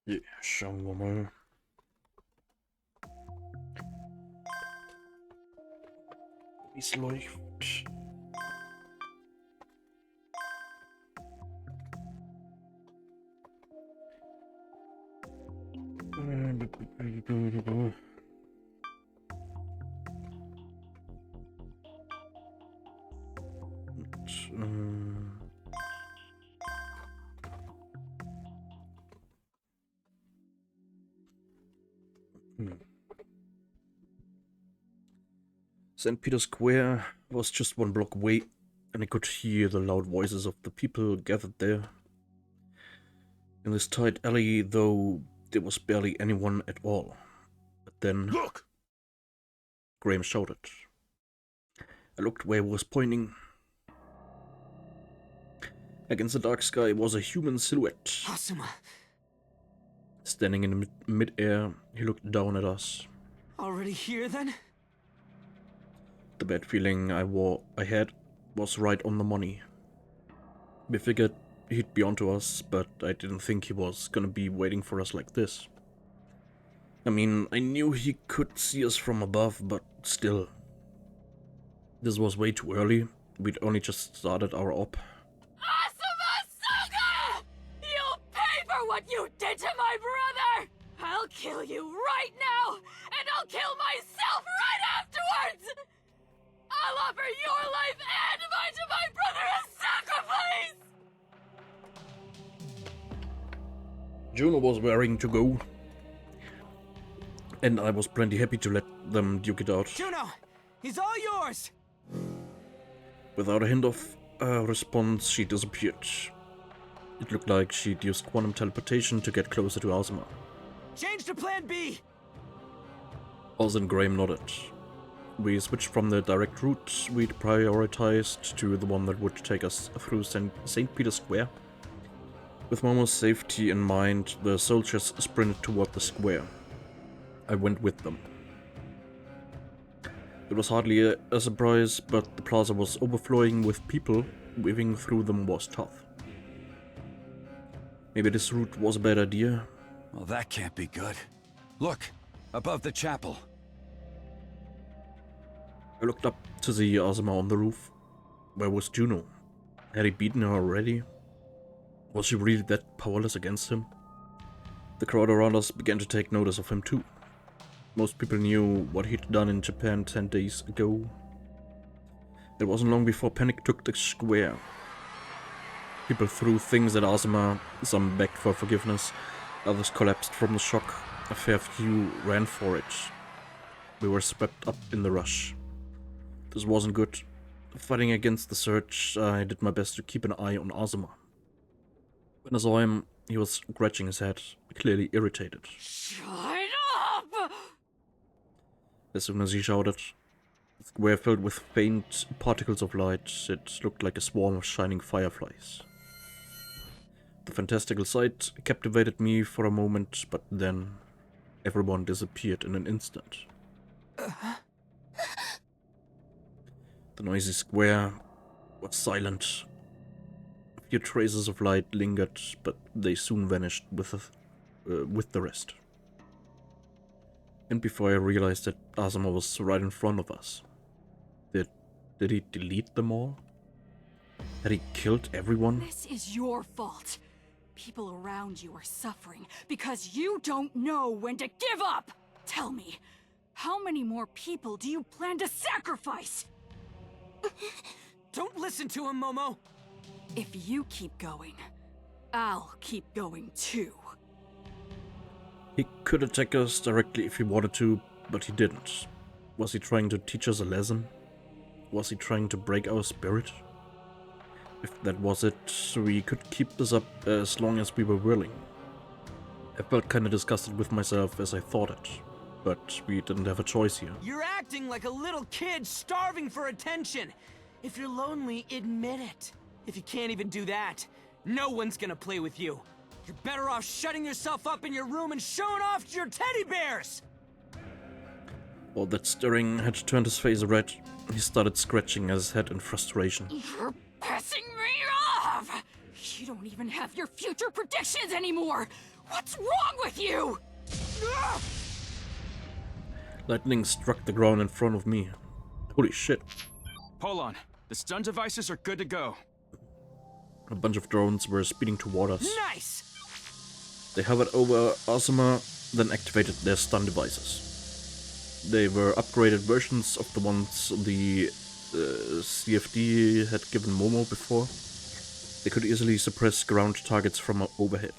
Ja, schauen wir mal. Wie es läuft. St. Peter's Square was just one block away, and I could hear the loud voices of the people gathered there. In this tight alley, though, there was barely anyone at all. But then... Look! Graham shouted. I looked where he was pointing. Against the dark sky was a human silhouette. Asuma. Standing in mid-air, he looked down at us. Already here, then? The bad feeling I had was right on the money. We figured he'd be onto us, but I didn't think he was gonna be waiting for us like this. I mean, I knew he could see us from above, but still. This was way too early. We'd only just started our op. Asuma-sanga! You'll pay for what you did to my brother! I'll kill you right now, and I'll kill myself right afterwards! I'll offer your life and mine to my brother as sacrifice! Juno was raring to go, and I was plenty happy to let them duke it out. Juno! He's all yours! Without a hint of a response, she disappeared. It looked like she'd used quantum teleportation to get closer to Asuma. Change to plan B! Oz and Graham nodded. We switched from the direct route we'd prioritized to the one that would take us through St. Peter's Square. With Momo's safety in mind, the soldiers sprinted toward the square. I went with them. It was hardly a surprise, but the plaza was overflowing with people. Weaving through them was tough. Maybe this route was a bad idea. Well, that can't be good. Look, above the chapel. I looked up to see Asuma on the roof. Where was Juno? Had he beaten her already? Was she really that powerless against him? The crowd around us began to take notice of him too. Most people knew what he'd done in Japan 10 days ago. It wasn't long before panic took the square. People threw things at Asuma, some begged for forgiveness, others collapsed from the shock, a fair few ran for it. We were swept up in the rush. This wasn't good. Fighting against the surge, I did my best to keep an eye on Asuma. When I saw him, he was scratching his head, clearly irritated. Shut up! As soon as he shouted, the square filled with faint particles of light. It looked like a swarm of shining fireflies. The fantastical sight captivated me for a moment, but then everyone disappeared in an instant. The noisy square was silent. A few traces of light lingered, but they soon vanished with the rest. And before I realized that Asuma was right in front of us. Did he delete them all? Had he killed everyone? This is your fault. People around you are suffering because you don't know when to give up! Tell me, how many more people do you plan to sacrifice? Don't listen to him, Momo! If you keep going, I'll keep going too. He could attack us directly if he wanted to, but he didn't. Was he trying to teach us a lesson? Was he trying to break our spirit? If that was it, we could keep this up as long as we were willing. I felt kinda disgusted with myself as I thought it, but we didn't have a choice here. You're acting like a little kid starving for attention. If you're lonely, admit it. If you can't even do that, no one's gonna play with you. You're better off shutting yourself up in your room and showing off to your teddy bears! All that stirring had turned his face red. He started scratching at his head in frustration. You're pissing me off! You don't even have your future predictions anymore! What's wrong with you? Lightning struck the ground in front of me. Holy shit. Hold on. The stun devices are good to go. A bunch of drones were speeding toward us. Nice! They hovered over Asuma, then activated their stun devices. They were upgraded versions of the ones the CFD had given Momo before. They could easily suppress ground targets from overhead.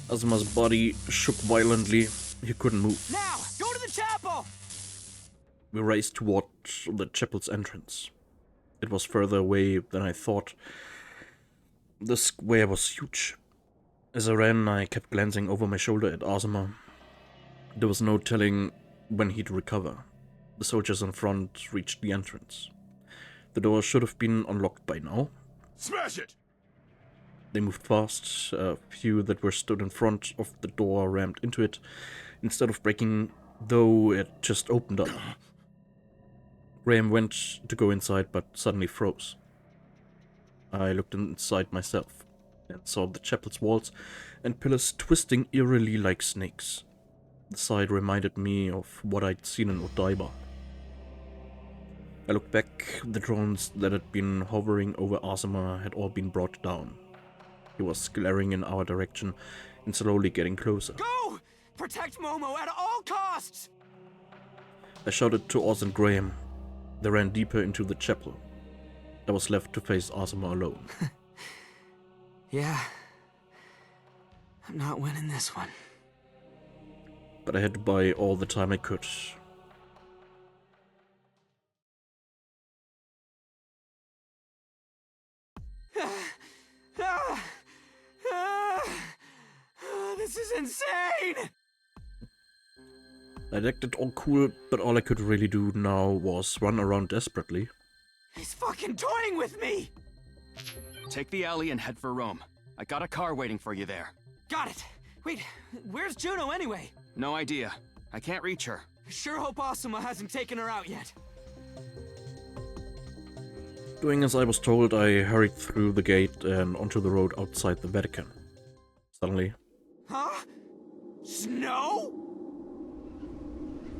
Asuma's body shook violently. He couldn't move. Now, go to the chapel! We raced toward the chapel's entrance. It was further away than I thought. The square was huge. As I ran, I kept glancing over my shoulder at Asuma. There was no telling when he'd recover. The soldiers in front reached the entrance. The door should have been unlocked by now. Smash it! They moved fast. A few that were stood in front of the door rammed into it. Instead of breaking, though, it just opened up. Graham went to go inside, but suddenly froze. I looked inside myself and saw the chapel's walls and pillars twisting eerily like snakes. The sight reminded me of what I'd seen in Odaiba. I looked back. The drones that had been hovering over Asuma had all been brought down. He was glaring in our direction and slowly getting closer. Go! Protect Momo at all costs! I shouted to Oz and Graham. They ran deeper into the chapel. I was left to face Asuma alone. Yeah. I'm not winning this one. But I had to buy all the time I could. This is insane! I acted all cool, but all I could really do now was run around desperately. He's fucking toying with me! Take the alley and head for Rome. I got a car waiting for you there. Got it! Wait, where's Juno anyway? No idea. I can't reach her. I sure hope Asuma hasn't taken her out yet. Doing as I was told, I hurried through the gate and onto the road outside the Vatican. Suddenly, Huh? Snow?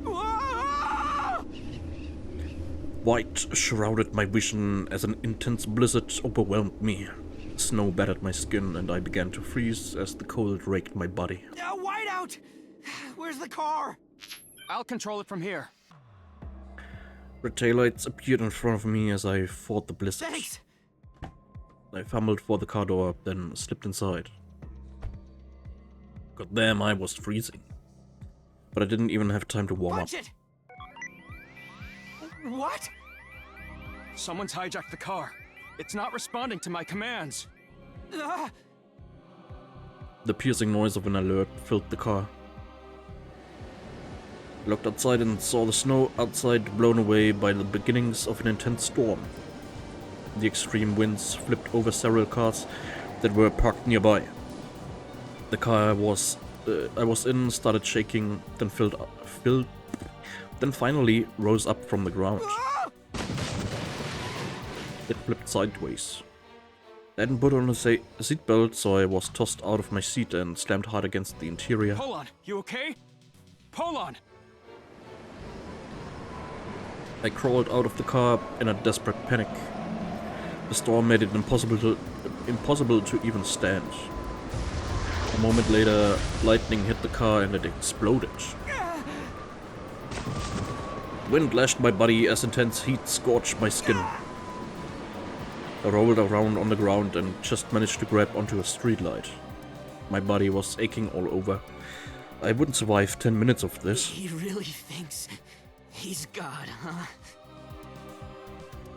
Whoa! white shrouded my vision as an intense blizzard overwhelmed me. Snow battered my skin and I began to freeze as the cold raked my body. Whiteout! Where's the car? I'll control it from here. Red taillights appeared in front of me as I fought the blizzard. Thanks! I fumbled for the car door, then slipped inside. God damn, I was freezing. But I didn't even have time to warm up. Punch it! What? Someone's hijacked the car. It's not responding to my commands. The piercing noise of an alert filled the car. I looked outside and saw the snow outside blown away by the beginnings of an intense storm. The extreme winds flipped over several cars that were parked nearby. The car I was in started shaking, then then finally rose up from the ground. It flipped sideways. I hadn't put on a seatbelt, so I was tossed out of my seat and slammed hard against the interior. Hold on. You okay? Hold on. I crawled out of the car in a desperate panic. The storm made it impossible to even stand. A moment later, lightning hit the car and it exploded. Wind lashed my body as intense heat scorched my skin. I rolled around on the ground and just managed to grab onto a streetlight. My body was aching all over. I wouldn't survive 10 minutes of this. He really thinks he's God, huh?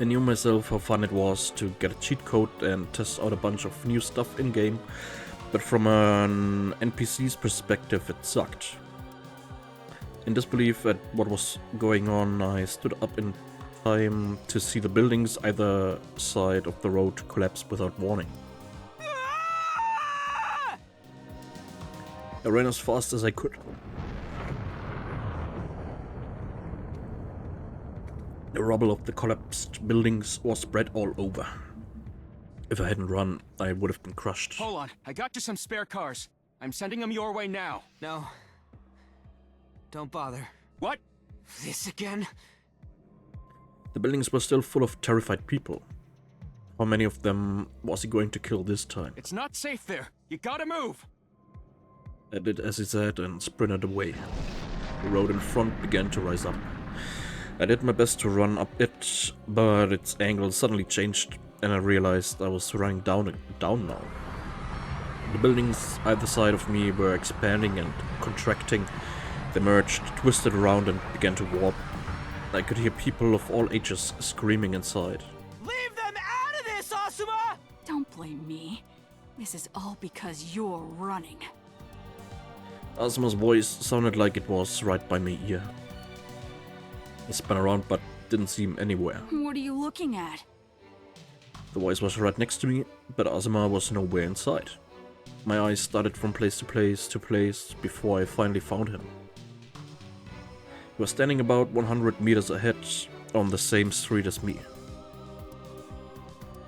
I knew myself how fun it was to get a cheat code and test out a bunch of new stuff in-game, but from an NPC's perspective it sucked. In disbelief at what was going on, I stood up in time to see the buildings either side of the road collapse without warning. I ran as fast as I could. The rubble of the collapsed buildings was spread all over. If I hadn't run, I would have been crushed. Hold on, I got you some spare cars. I'm sending them your way now. No. Don't bother. What? This again? The buildings were still full of terrified people. How many of them was he going to kill this time? It's not safe there. You gotta move. I did as he said and sprinted away. The road in front began to rise up. I did my best to run up it, but its angle suddenly changed and I realized I was running down now. The buildings either side of me were expanding and contracting. They merged, twisted around and began to warp. I could hear people of all ages screaming inside. Leave them out of this, Asuma! Don't blame me. This is all because you're running. Asuma's voice sounded like it was right by my ear. I spun around but didn't see him anywhere. What are you looking at? The voice was right next to me, but Asuma was nowhere in sight. My eyes started from place to place before I finally found him. He was standing about 100 meters ahead on the same street as me.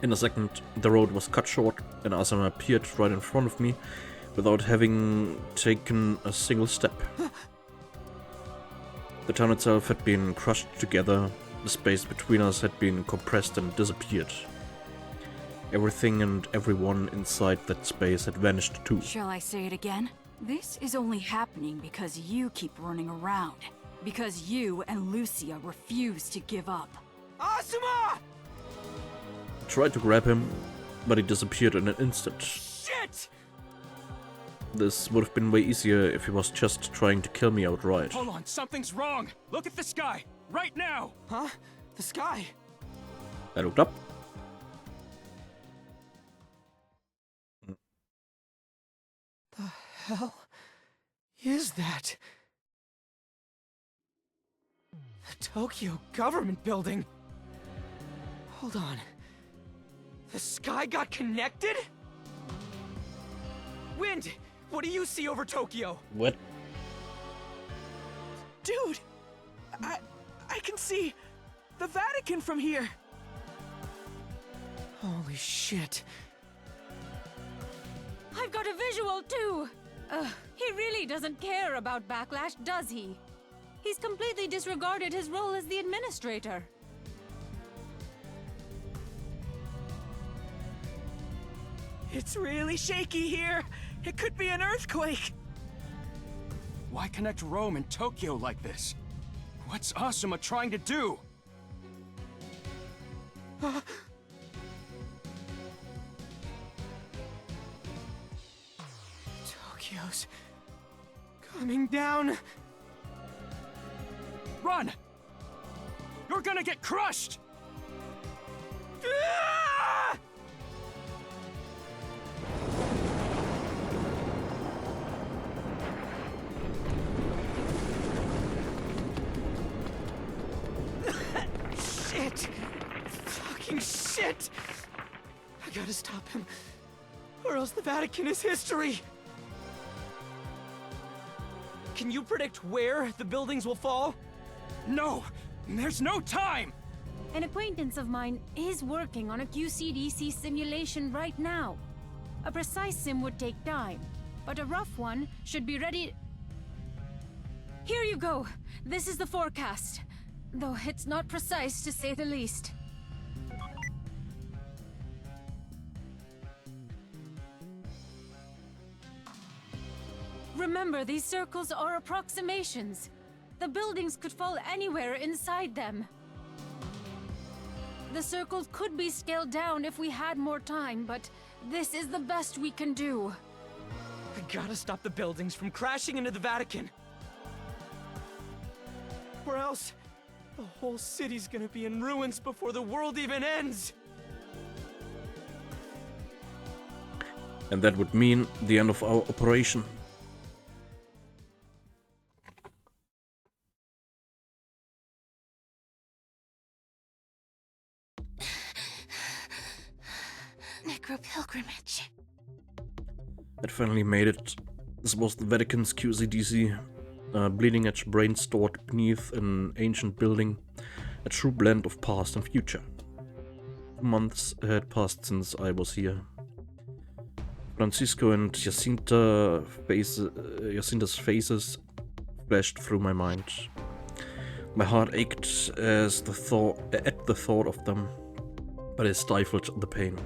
In a second, the road was cut short and Asuma appeared right in front of me without having taken a single step. The town itself had been crushed together, the space between us had been compressed and disappeared. Everything and everyone inside that space had vanished too. Shall I say it again? This is only happening because you keep running around. Because you and Lucia refuse to give up. Asuma! I tried to grab him, but he disappeared in an instant. Shit! This would have been way easier if he was just trying to kill me outright. Hold on, something's wrong. Look at the sky, right now. Huh? The sky? I looked up. The hell is that? The Tokyo government building? Hold on. The sky got connected? Wind, what do you see over Tokyo? What? Dude, I can see the Vatican from here. Holy shit. I've got a visual too! He really doesn't care about Backlash, does he? He's completely disregarded his role as the administrator. It's really shaky here. It could be an earthquake. Why connect Rome and Tokyo like this? What's Asuma trying to do? Tokyo's coming down. Run! You're gonna get crushed! Ah! Shit! Fucking shit! I gotta stop him, or else the Vatican is history! Can you predict where the buildings will fall? No! There's no time! An acquaintance of mine is working on a QCDC simulation right now. A precise sim would take time, but a rough one should be ready. Here you go. This is the forecast, though it's not precise to say the least. Remember, these circles are approximations. The buildings could fall anywhere inside them. The circles could be scaled down if we had more time, but this is the best we can do. We gotta stop the buildings from crashing into the Vatican. Or else, the whole city's gonna be in ruins before the world even ends. And that would mean the end of our operation. Necropilgrimage. I'd finally made it. This was the Vatican's QCDC, a bleeding edge brain stored beneath an ancient building. A true blend of past and future. 2 months had passed since I was here. Francisco and Jacinta's faces flashed through my mind. My heart ached at the thought of them, but I stifled the pain.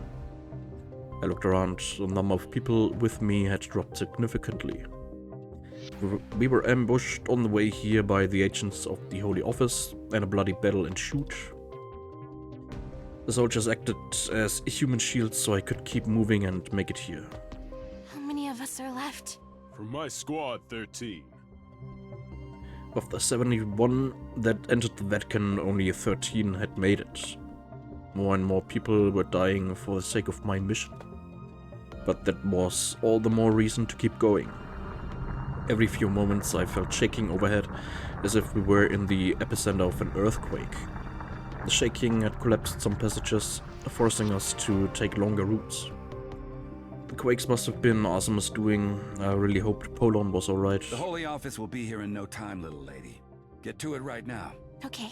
I looked around. The number of people with me had dropped significantly. We were ambushed on the way here by the agents of the Holy Office, and a bloody battle ensued. The soldiers acted as human shields so I could keep moving and make it here. How many of us are left? From my squad, 13. Of the 71 that entered the Vatican, only 13 had made it. More and more people were dying for the sake of my mission. But that was all the more reason to keep going. Every few moments I felt shaking overhead, as if we were in the epicenter of an earthquake. The shaking had collapsed some passages, forcing us to take longer routes. The quakes must have been Asima's doing. I really hoped Polon was alright. The Holy Office will be here in no time, little lady. Get to it right now. Okay.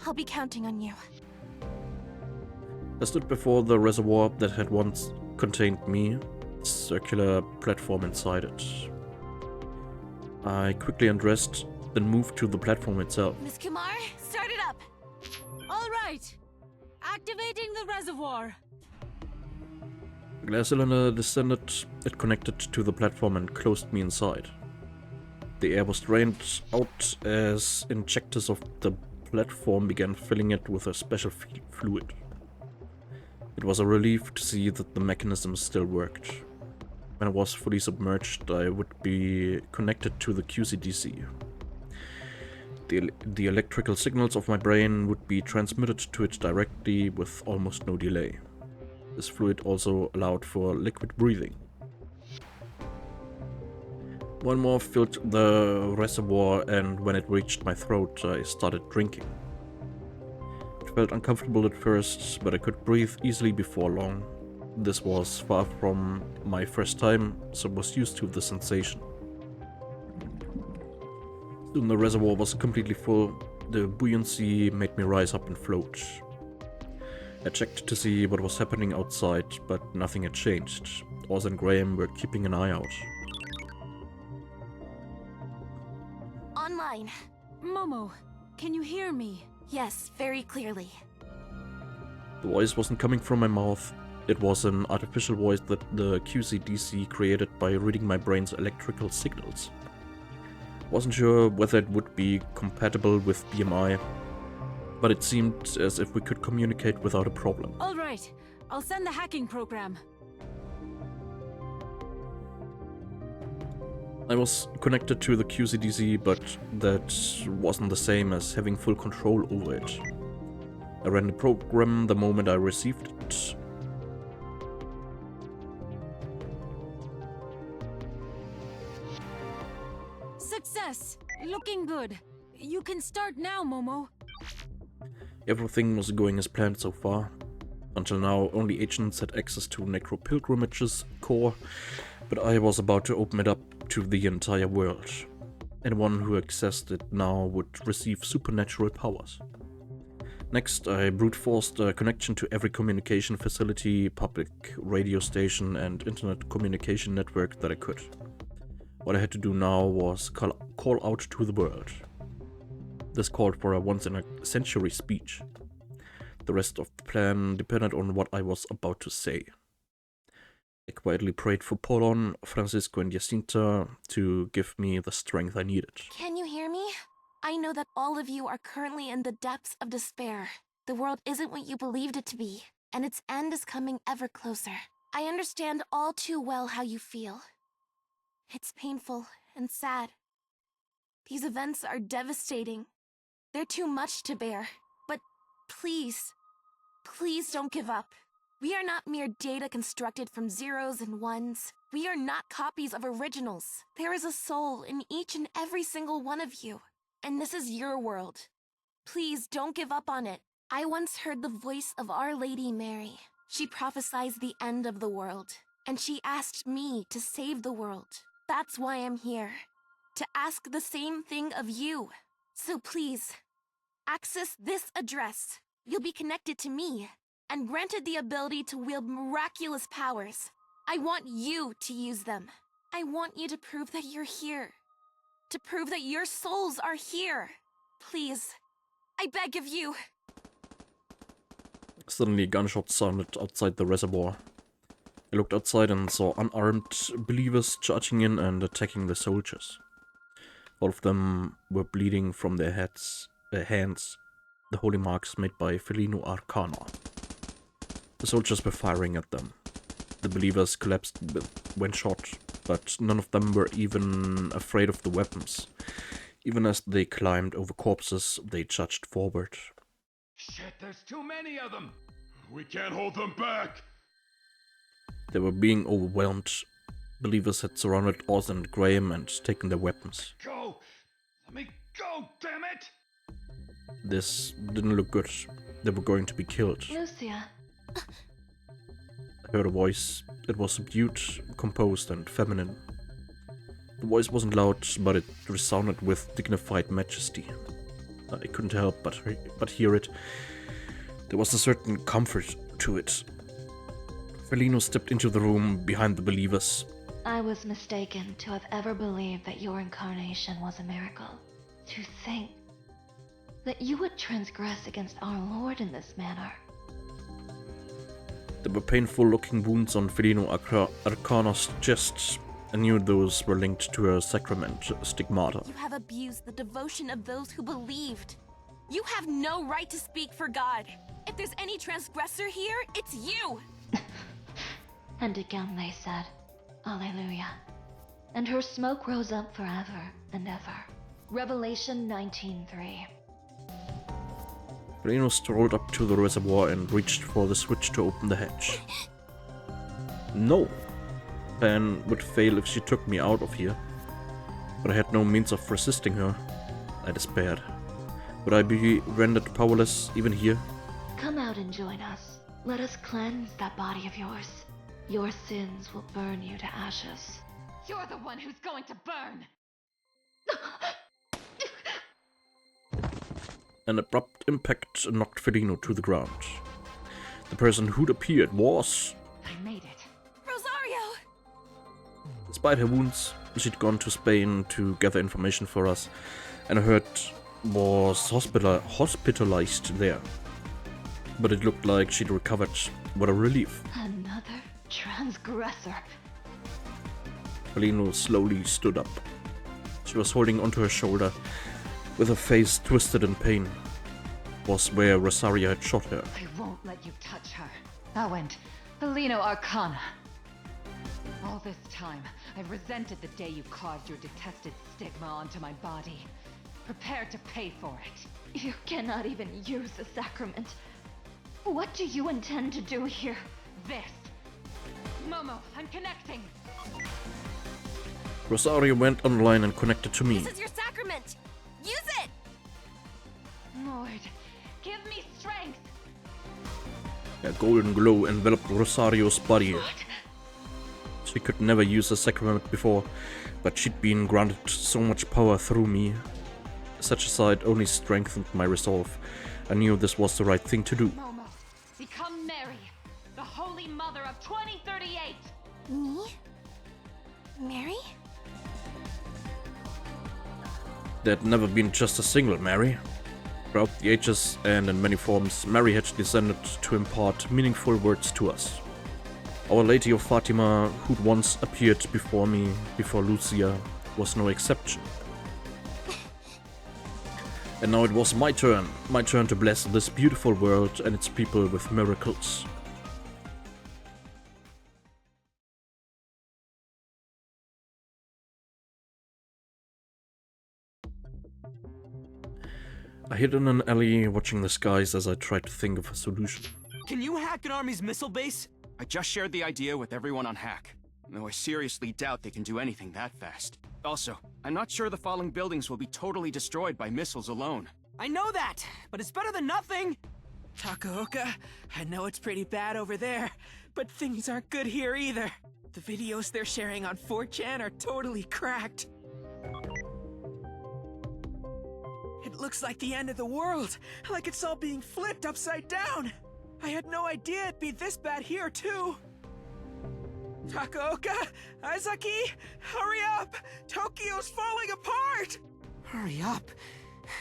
I'll be counting on you. I stood before the reservoir that had once contained me, a circular platform inside it. I quickly undressed, then moved to the platform itself. Miss Kumar, start it up! All right. Activating the reservoir. The glass cylinder descended, it connected to the platform and closed me inside. The air was drained out as injectors of the platform began filling it with a special fluid. It was a relief to see that the mechanism still worked. When I was fully submerged, I would be connected to the QCDC. The electrical signals of my brain would be transmitted to it directly with almost no delay. This fluid also allowed for liquid breathing. One more filled the reservoir, and when it reached my throat, I started drinking. It felt uncomfortable at first, but I could breathe easily before long. This was far from my first time, so I was used to the sensation. Soon the reservoir was completely full. The buoyancy made me rise up and float. I checked to see what was happening outside, but nothing had changed. Oz and Graham were keeping an eye out. Online. Momo, can you hear me? Yes, very clearly. The voice wasn't coming from my mouth. It was an artificial voice that the QCDC created by reading my brain's electrical signals. Wasn't sure whether it would be compatible with BMI, but it seemed as if we could communicate without a problem. All right. I'll send the hacking program. I was connected to the QCDC, but that wasn't the same as having full control over it. I ran the program the moment I received it. Success! Looking good. You can start now, Momo. Everything was going as planned so far. Until now, only agents had access to Necro Pilgrimage's core, but I was about to open it up to the entire world. Anyone who accessed it now would receive supernatural powers. Next, I brute-forced a connection to every communication facility, public radio station, and internet communication network that I could. What I had to do now was call out to the world. This called for a once-in-a-century speech. The rest of the plan depended on what I was about to say. I quietly prayed for Polon, Francisco, and Jacinta to give me the strength I needed. Can you hear me? I know that all of you are currently in the depths of despair. The world isn't what you believed it to be, and its end is coming ever closer. I understand all too well how you feel. It's painful and sad. These events are devastating. They're too much to bear. But please, please don't give up. We are not mere data constructed from zeros and ones. We are not copies of originals. There is a soul in each and every single one of you. And this is your world. Please don't give up on it. I once heard the voice of Our Lady Mary. She prophesies the end of the world. And she asked me to save the world. That's why I'm here. To ask the same thing of you. So please, Access this address. You'll be connected to me, and granted the ability to wield miraculous powers. I want you to use them. I want you to prove that you're here. To prove that your souls are here. Please. I beg of you. Suddenly, gunshots sounded outside the reservoir. I looked outside and saw unarmed believers charging in and attacking the soldiers. All of them were bleeding from their hands, the holy marks made by Felino Arcana. The soldiers were firing at them. The believers collapsed when shot, but none of them were even afraid of the weapons. Even as they climbed over corpses, they charged forward. Shit, there's too many of them! We can't hold them back! They were being overwhelmed. Believers had surrounded Oz and Graham and taken their weapons. Go! Let me go, damn it! This didn't look good. They were going to be killed. Lucia. I heard a voice. It was subdued, composed, and feminine. The voice wasn't loud, but it resounded with dignified majesty. I couldn't help but hear it. There was a certain comfort to it. Felino stepped into the room behind the believers. I was mistaken to have ever believed that your incarnation was a miracle. To think that you would transgress against our Lord in this manner. There were painful-looking wounds on Felino Arcana's chest. I knew those were linked to her sacrament stigmata. You have abused the devotion of those who believed. You have no right to speak for God. If there's any transgressor here, it's you! And again they said, Alleluia. And her smoke rose up forever and ever. Revelation 19:3. Felino strolled up to the reservoir and reached for the switch to open the hatch. No. Plan would fail if she took me out of here. But I had no means of resisting her. I despaired. Would I be rendered powerless even here? Come out and join us. Let us cleanse that body of yours. Your sins will burn you to ashes. You're the one who's going to burn! An abrupt impact knocked Felino to the ground. The person who'd appeared was... I made it. Rosario! Despite her wounds, she'd gone to Spain to gather information for us, and I heard was hospitalized there. But it looked like she'd recovered. What a relief. Another transgressor. Felino slowly stood up. She was holding onto her shoulder, with her face twisted in pain. Was where Rosario had shot her. I won't let you touch her. Owen, Felino Arcana. All this time, I've resented the day you carved your detested stigma onto my body. Prepare to pay for it. You cannot even use the sacrament. What do you intend to do here? This. Momo, I'm connecting. Rosario went online and connected to me. This is your sacrament! Use it! Lord, give me strength. A golden glow enveloped Rosario's body. She could never use the sacrament before, but she'd been granted so much power through me. Such a sight only strengthened my resolve. I knew this was the right thing to do. Momo, become Mary, the Holy Mother of 2038. Me? Mary? There had never been just a single Mary. Throughout the ages and in many forms, Mary had descended to impart meaningful words to us. Our Lady of Fatima, who'd once appeared before me, before Lucia, was no exception. And now it was my turn to bless this beautiful world and its people with miracles. I hid in an alley watching the skies as I tried to think of a solution. Can you hack an army's missile base? I just shared the idea with everyone on Hack, though I seriously doubt they can do anything that fast. Also, I'm not sure the falling buildings will be totally destroyed by missiles alone. I know that, but it's better than nothing. Takaoka, I know it's pretty bad over there, but things aren't good here either. The videos they're sharing on 4chan are totally cracked. It looks like the end of the world, like it's all being flipped upside down. I had no idea it'd be this bad here, too. Takaoka, Azaki, hurry up! Tokyo's falling apart! Hurry up?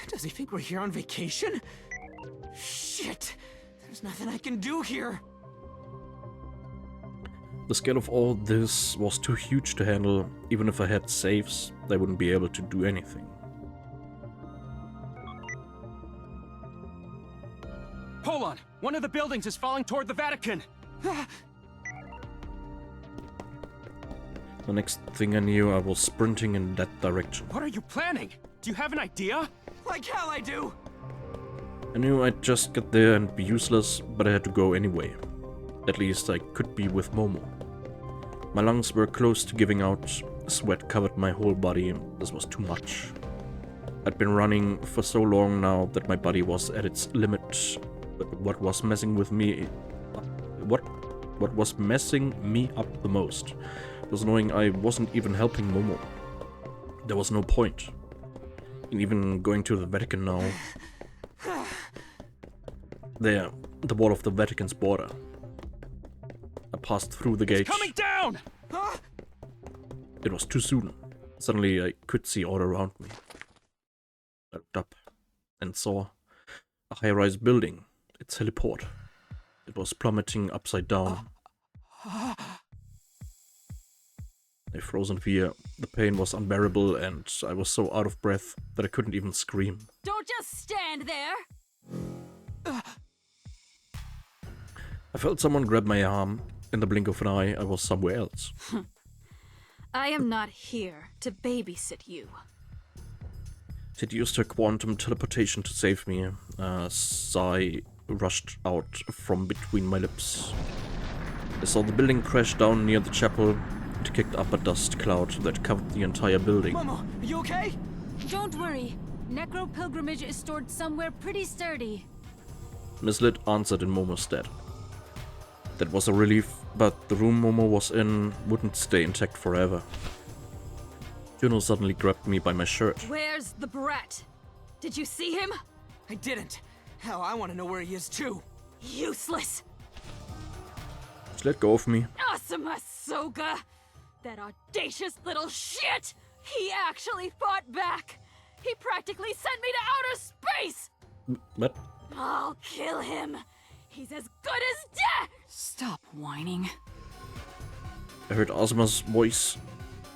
Does he think we're here on vacation? Shit, there's nothing I can do here. The scale of all this was too huge to handle. Even if I had saves, they wouldn't be able to do anything. Hold on! One of the buildings is falling toward the Vatican! The next thing I knew, I was sprinting in that direction. What are you planning? Do you have an idea? Like hell I do! I knew I'd just get there and be useless, but I had to go anyway. At least I could be with Momo. My lungs were close to giving out, sweat covered my whole body, this was too much. I'd been running for so long now that my body was at its limit, but what was messing me up the most was knowing I wasn't even helping Momo. There was no point in even going to the Vatican now. There, the wall of the Vatican's border. I passed through the gate. It's coming down! Huh? It was too soon. Suddenly I could see all around me. I looked up and saw a high-rise building, its heliport. It was plummeting upside down. I froze in fear. The pain was unbearable and I was so out of breath that I couldn't even scream. Don't just stand there! I felt someone grab my arm. In the blink of an eye, I was somewhere else. I am not here to babysit you. She'd used her quantum teleportation to save me. A sigh rushed out from between my lips. I saw the building crash down near the chapel. It kicked up a dust cloud that covered the entire building. Momo, are you okay? Don't worry. Necro pilgrimage is stored somewhere pretty sturdy. Miss Lit answered in Momo's stead. That was a relief, but the room Momo was in wouldn't stay intact forever. Juno suddenly grabbed me by my shirt. Where's the brat? Did you see him? I didn't. Hell, I want to know where he is too. Useless. She let go of me. Asuma Soga! That audacious little shit! He actually fought back! He practically sent me to outer space! What? I'll kill him! He's as good as dead! Stop whining. I heard Asuma's voice.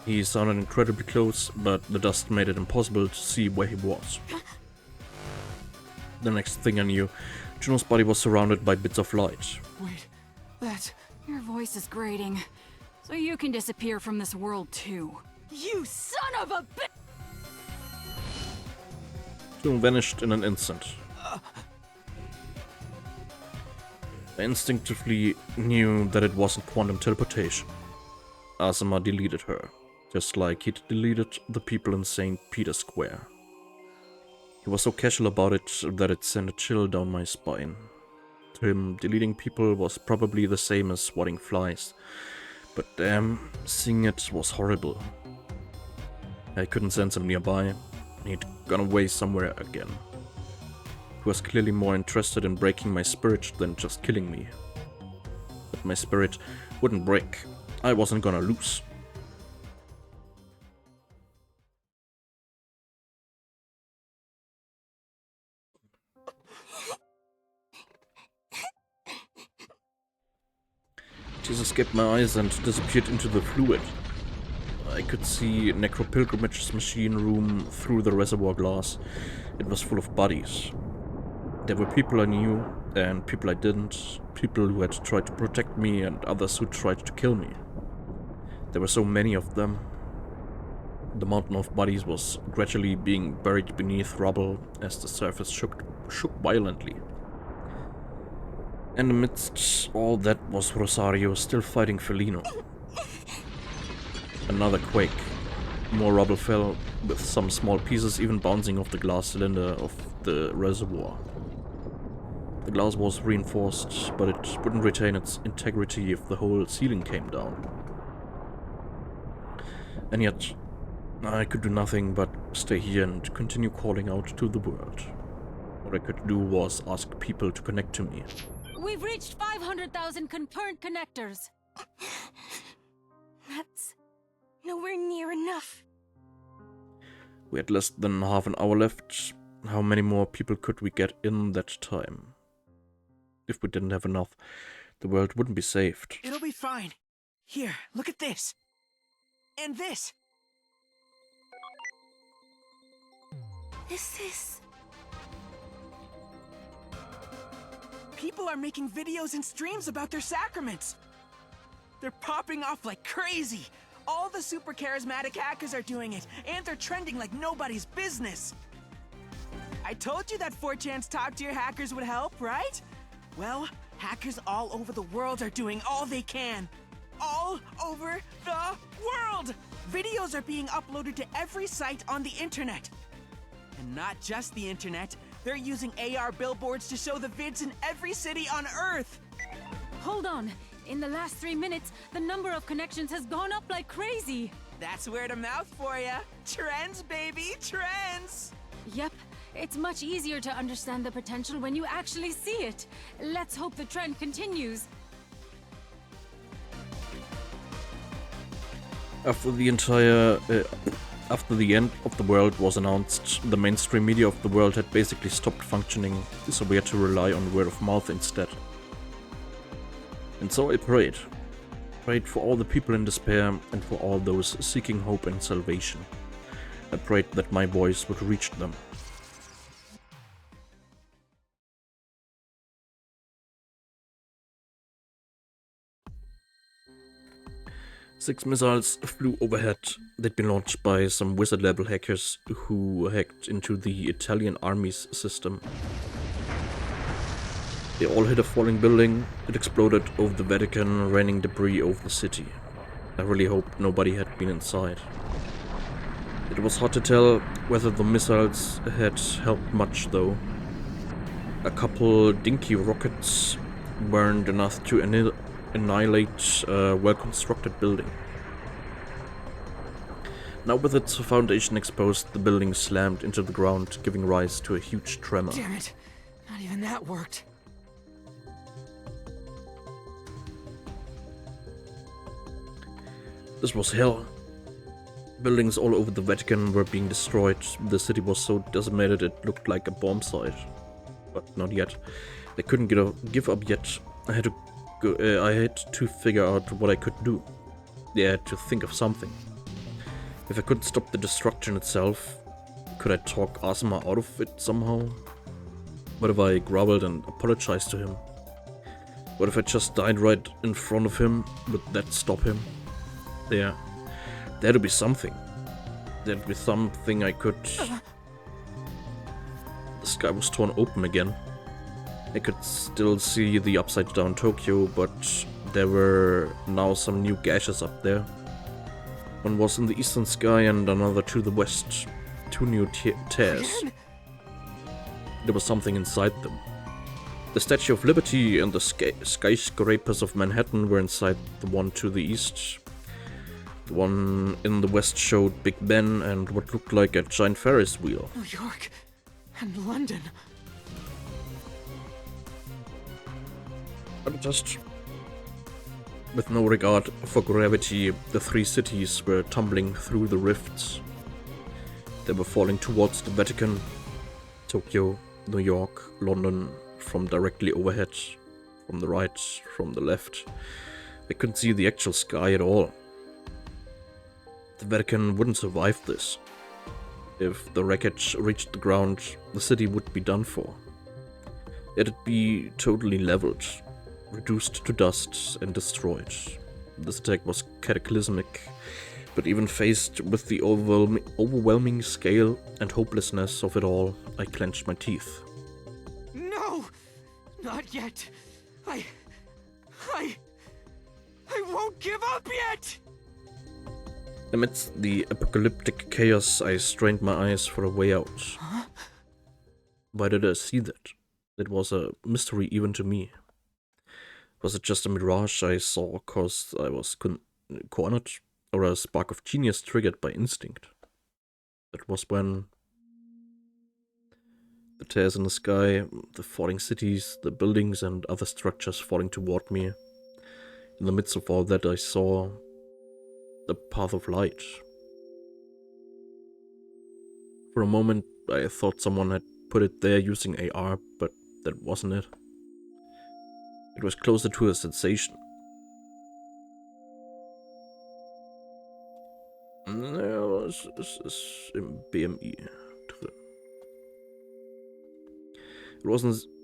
He sounded incredibly close, but the dust made it impossible to see where he was. The next thing I knew, Juno's body was surrounded by bits of light. Wait, that... Your voice is grating, so you can disappear from this world too. You son of a bitch! Juno vanished in an instant. I instinctively knew that it wasn't quantum teleportation. Asuma deleted her, just like he'd deleted the people in St. Peter's Square. He was so casual about it that it sent a chill down my spine. To him, deleting people was probably the same as swatting flies, but damn, seeing it was horrible. I couldn't sense him nearby. He'd gone away somewhere again. He was clearly more interested in breaking my spirit than just killing me. But my spirit wouldn't break. I wasn't gonna lose. Tears escaped my eyes and disappeared into the fluid. I could see Necro Pilgrimage's machine room through the reservoir glass. It was full of bodies. There were people I knew, and people I didn't, people who had tried to protect me, and others who tried to kill me. There were so many of them. The mountain of bodies was gradually being buried beneath rubble as the surface shook violently. And amidst all that was Rosario still fighting Felino. Another quake. More rubble fell, with some small pieces even bouncing off the glass cylinder of the reservoir. The glass was reinforced, but it wouldn't retain its integrity if the whole ceiling came down. And yet, I could do nothing but stay here and continue calling out to the world. What I could do was ask people to connect to me. We've reached 500,000 concurrent connectors. That's nowhere near enough. We had less than half an hour left. How many more people could we get in that time? If we didn't have enough, the world wouldn't be saved. It'll be fine. Here, look at this. And this. This is... People are making videos and streams about their sacraments. They're popping off like crazy. All the super charismatic hackers are doing it, and they're trending like nobody's business. I told you that 4chan's top-tier hackers would help, right? Well, hackers all over the world are doing all they can. All over the world! Videos are being uploaded to every site on the internet. And not just the internet, they're using AR billboards to show the vids in every city on Earth! Hold on. In the last 3 minutes, the number of connections has gone up like crazy. That's word of mouth for ya. Trends, baby, trends! Yep, it's much easier to understand the potential when you actually see it. Let's hope the trend continues. After the end of the world was announced, the mainstream media of the world had basically stopped functioning, so we had to rely on word of mouth instead. And so I prayed. Prayed for all the people in despair and for all those seeking hope and salvation. I prayed that my voice would reach them. Six missiles flew overhead. They'd been launched by some wizard-level hackers who hacked into the Italian army's system. They all hit a falling building. It exploded over the Vatican, raining debris over the city. I really hoped nobody had been inside. It was hard to tell whether the missiles had helped much though. A couple dinky rockets weren't enough to annihilate a well-constructed building. Now with its foundation exposed, the building slammed into the ground, giving rise to a huge tremor. Damn it! Not even that worked. This was hell. Buildings all over the Vatican were being destroyed. The city was so decimated it looked like a bomb site. But not yet. They couldn't give up yet. I had to figure out what I could do. I had to think of something. If I couldn't stop the destruction itself, could I talk Asuma out of it somehow? What if I growled and apologized to him? What if I just died right in front of him? Would that stop him? There'd be something. There'd be something I could... The sky was torn open again. I could still see the upside-down Tokyo, but there were now some new gashes up there. One was in the eastern sky and another to the west. Two new tears. There was something inside them. The Statue of Liberty and the skyscrapers of Manhattan were inside the one to the east. The one in the west showed Big Ben and what looked like a giant Ferris wheel. New York and London. But just with no regard for gravity, the three cities were tumbling through the rifts. They were falling towards the Vatican, Tokyo, New York, London, from directly overhead, from the right, from the left. They couldn't see the actual sky at all. The Vatican wouldn't survive this. If the wreckage reached the ground, the city would be done for. It'd be totally leveled, reduced to dust and destroyed. This attack was cataclysmic, but even faced with the overwhelming scale and hopelessness of it all, I clenched my teeth. No! Not yet. I won't give up yet! Amidst the apocalyptic chaos, I strained my eyes for a way out. Huh? Why did I see that? It was a mystery even to me. Was it just a mirage I saw cause I was cornered, or a spark of genius triggered by instinct? That was when the tears in the sky, the falling cities, the buildings and other structures falling toward me. In the midst of all that, I saw the path of light. For a moment, I thought someone had put it there using AR, but that wasn't it. It was closer to a sensation. Ja, es ist im BMI drin.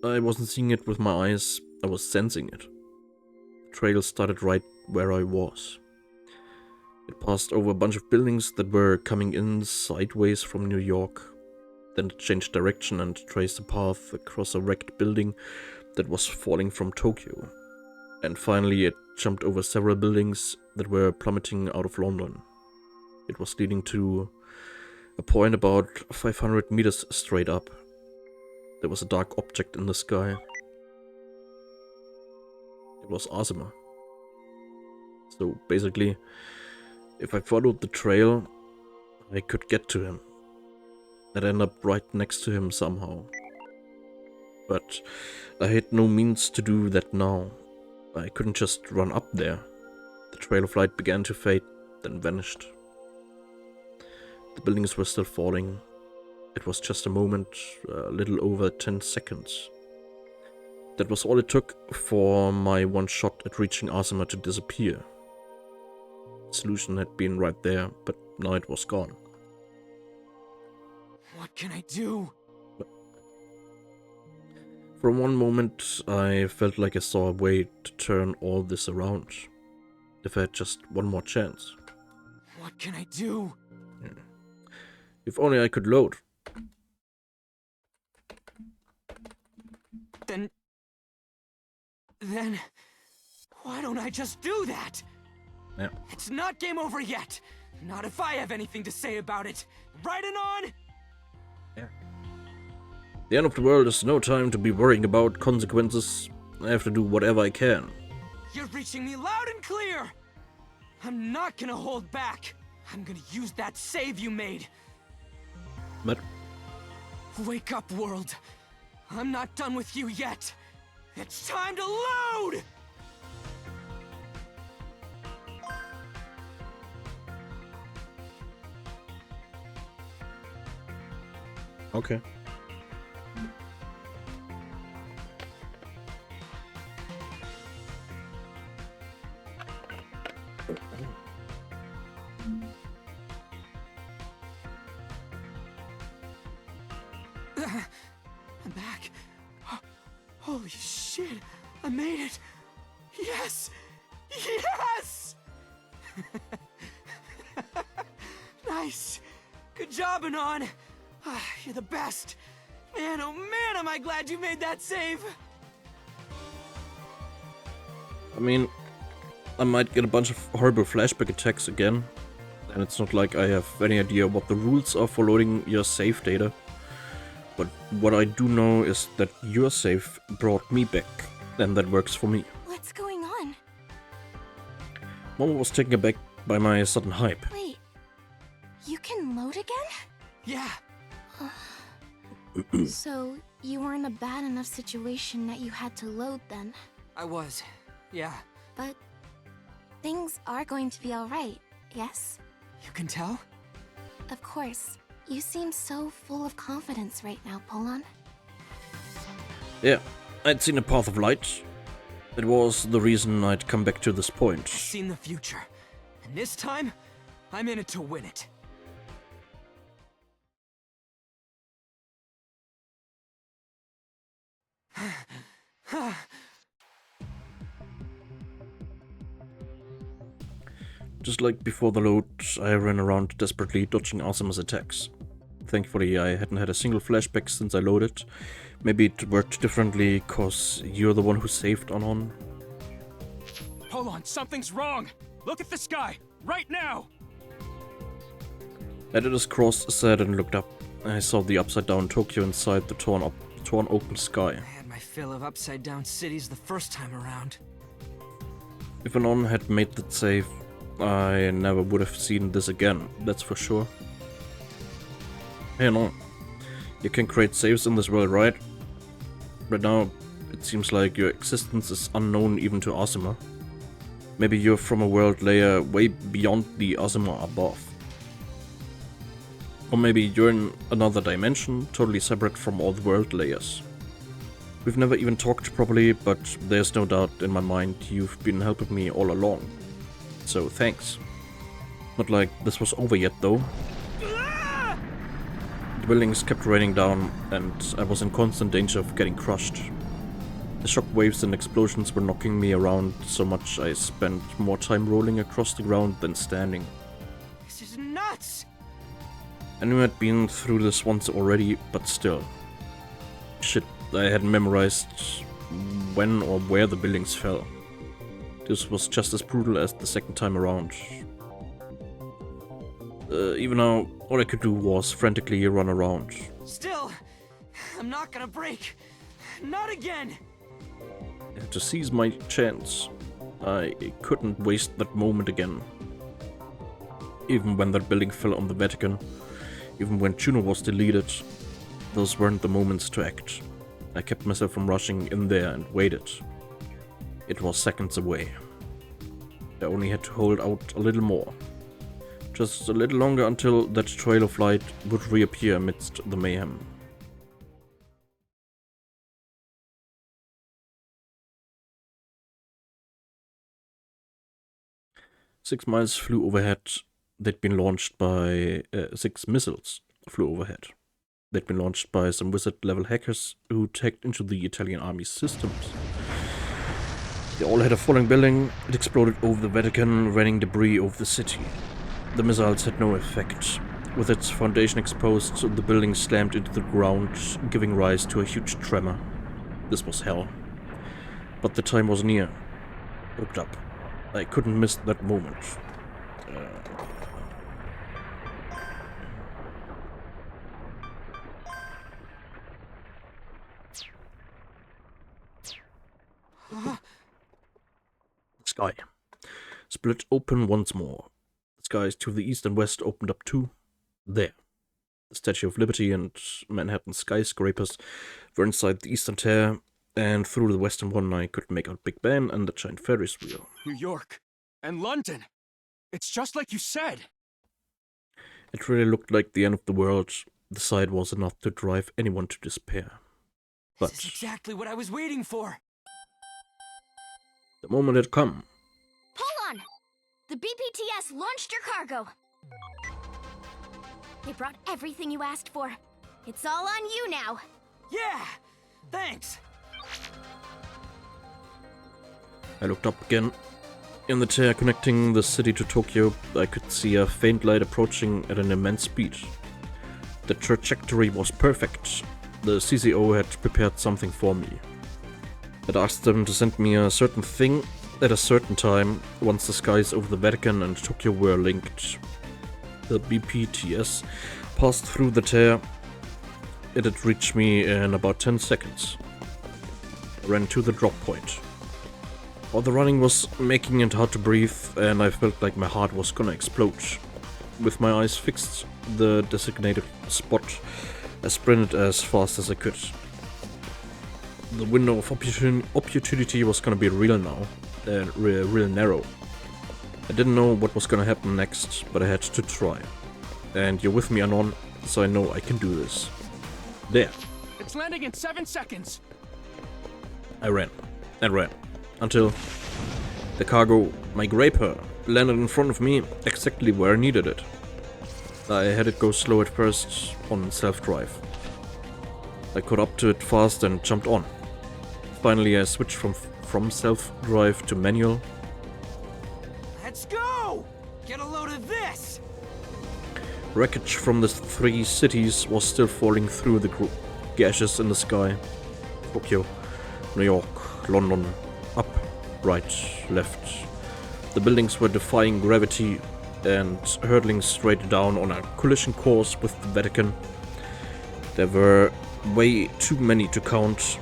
I wasn't seeing it with my eyes, I was sensing it. The trail started right where I was. It passed over a bunch of buildings that were coming in sideways from New York. Then it changed direction and traced a path across a wrecked building that was falling from Tokyo. And finally it jumped over several buildings that were plummeting out of London. It was leading to a point about 500 meters straight up. There was a dark object in the sky. It was Asima. So basically, if I followed the trail, I could get to him. I'd end up right next to him somehow. But I had no means to do that now. I couldn't just run up there. The trail of light began to fade, then vanished. The buildings were still falling. It was just a moment, a little over 10 seconds. That was all it took for my one shot at reaching Asima to disappear. The solution had been right there, but now it was gone. What can I do? For one moment, I felt like I saw a way to turn all this around. If I had just one more chance. What can I do? If only I could load. Then, why don't I just do that? Yeah. It's not game over yet. Not if I have anything to say about it. Right and on? Yeah. The end of the world is no time to be worrying about consequences. I have to do whatever I can. You're reaching me loud and clear. I'm not gonna hold back. I'm gonna use that save you made. But Wake up, world. I'm not done with you yet. It's time to load! okay. I'm back. Holy shit, I made it. Yes! Yes! Nice. Good job, Anon. You're the best. Man, oh man, am I glad you made that save. I mean, I might get a bunch of horrible flashback attacks again. And it's not like I have any idea what the rules are for loading your save data. But what I do know is that your save brought me back, and that works for me. What's going on? Mama was taken aback by my sudden hype. Wait, you can load again? Yeah. So, you were in a bad enough situation that you had to load then. I was. Yeah. But things are going to be alright, yes? You can tell? Of course. You seem so full of confidence right now, Polon. Yeah, I'd seen a path of light. It was the reason I'd come back to this point. I've seen the future. And this time, I'm in it to win it. Just like before the load, I ran around desperately dodging Asima's attacks. Thankfully, I hadn't had a single flashback since I loaded. Maybe it worked differently, cause you're the one who saved Anon. Hold on, something's wrong! Look at the sky! Right now! I did as Cross said and looked up. I saw the upside-down Tokyo inside the torn open sky. I had my fill of upside-down cities the first time around. If Anon had made that save, I never would have seen this again, that's for sure. Hey, no. You can create saves in this world, right? Right now, it seems like your existence is unknown even to Asima. Maybe you're from a world layer way beyond the Asima above. Or maybe you're in another dimension, totally separate from all the world layers. We've never even talked properly, but there's no doubt in my mind you've been helping me all along. So thanks. Not like this was over yet though. The buildings kept raining down and I was in constant danger of getting crushed. The shock waves and explosions were knocking me around so much I spent more time rolling across the ground than standing. This is nuts! I knew I'd been through this once already, but still. Shit, I hadn't memorized when or where the buildings fell. This was just as brutal as the second time around. Even now, all I could do was frantically run around. Still, I'm not gonna break. Not again! I had to seize my chance. I couldn't waste that moment again. Even when that building fell on the Vatican, even when Juno was deleted, those weren't the moments to act. I kept myself from rushing in there and waited. It was seconds away. I only had to hold out a little more. Just a little longer until that trail of light would reappear amidst the mayhem. Six missiles flew overhead. They'd been launched by 6 missiles flew overhead. They'd been launched by some wizard-level hackers who hacked into the Italian army's systems. They all had a falling building. It exploded over the Vatican, raining debris over the city. The missiles had no effect. With its foundation exposed, the building slammed into the ground, giving rise to a huge tremor. This was hell. But the time was near. Looked up. I couldn't miss that moment. The sky split open once more. The skies to the east and west opened up too. There. The Statue of Liberty and Manhattan skyscrapers were inside the eastern tier, and through the western one I could make out Big Ben and the giant Ferris wheel. New York and London. It's just like you said. It really looked like the end of the world. The sight was enough to drive anyone to despair. But This is exactly what I was waiting for! the moment had come. Hold on! The BPTS launched your cargo. They brought everything you asked for. It's all on you now. Yeah! Thanks! I looked up again. In the tier connecting the city to Tokyo, I could see a faint light approaching at an immense speed. The trajectory was perfect. The CCO had prepared something for me. I'd asked them to send me a certain thing at a certain time, once the skies over the Vatican and Tokyo were linked. The BPTS passed through the tier. It had reached me in about 10 seconds. I ran to the drop point. All the running was making it hard to breathe, and I felt like my heart was gonna explode. With my eyes fixed the designated spot, I sprinted as fast as I could. The window of opportunity was gonna be real now, real narrow. I didn't know what was gonna happen next, but I had to try. And you're with me, Anon, so I know I can do this. There. It's landing in 7 seconds. I ran and ran until the cargo, my Graper, landed in front of me exactly where I needed it. I had it go slow at first on self-drive. I caught up to it fast and jumped on. Finally I switched from self-drive to manual. Let's go! Get a load of this! Wreckage from the 3 cities was still falling through the gashes in the sky. Tokyo, New York, London, up, right, left. The buildings were defying gravity and hurtling straight down on a collision course with the Vatican. There were way too many to count.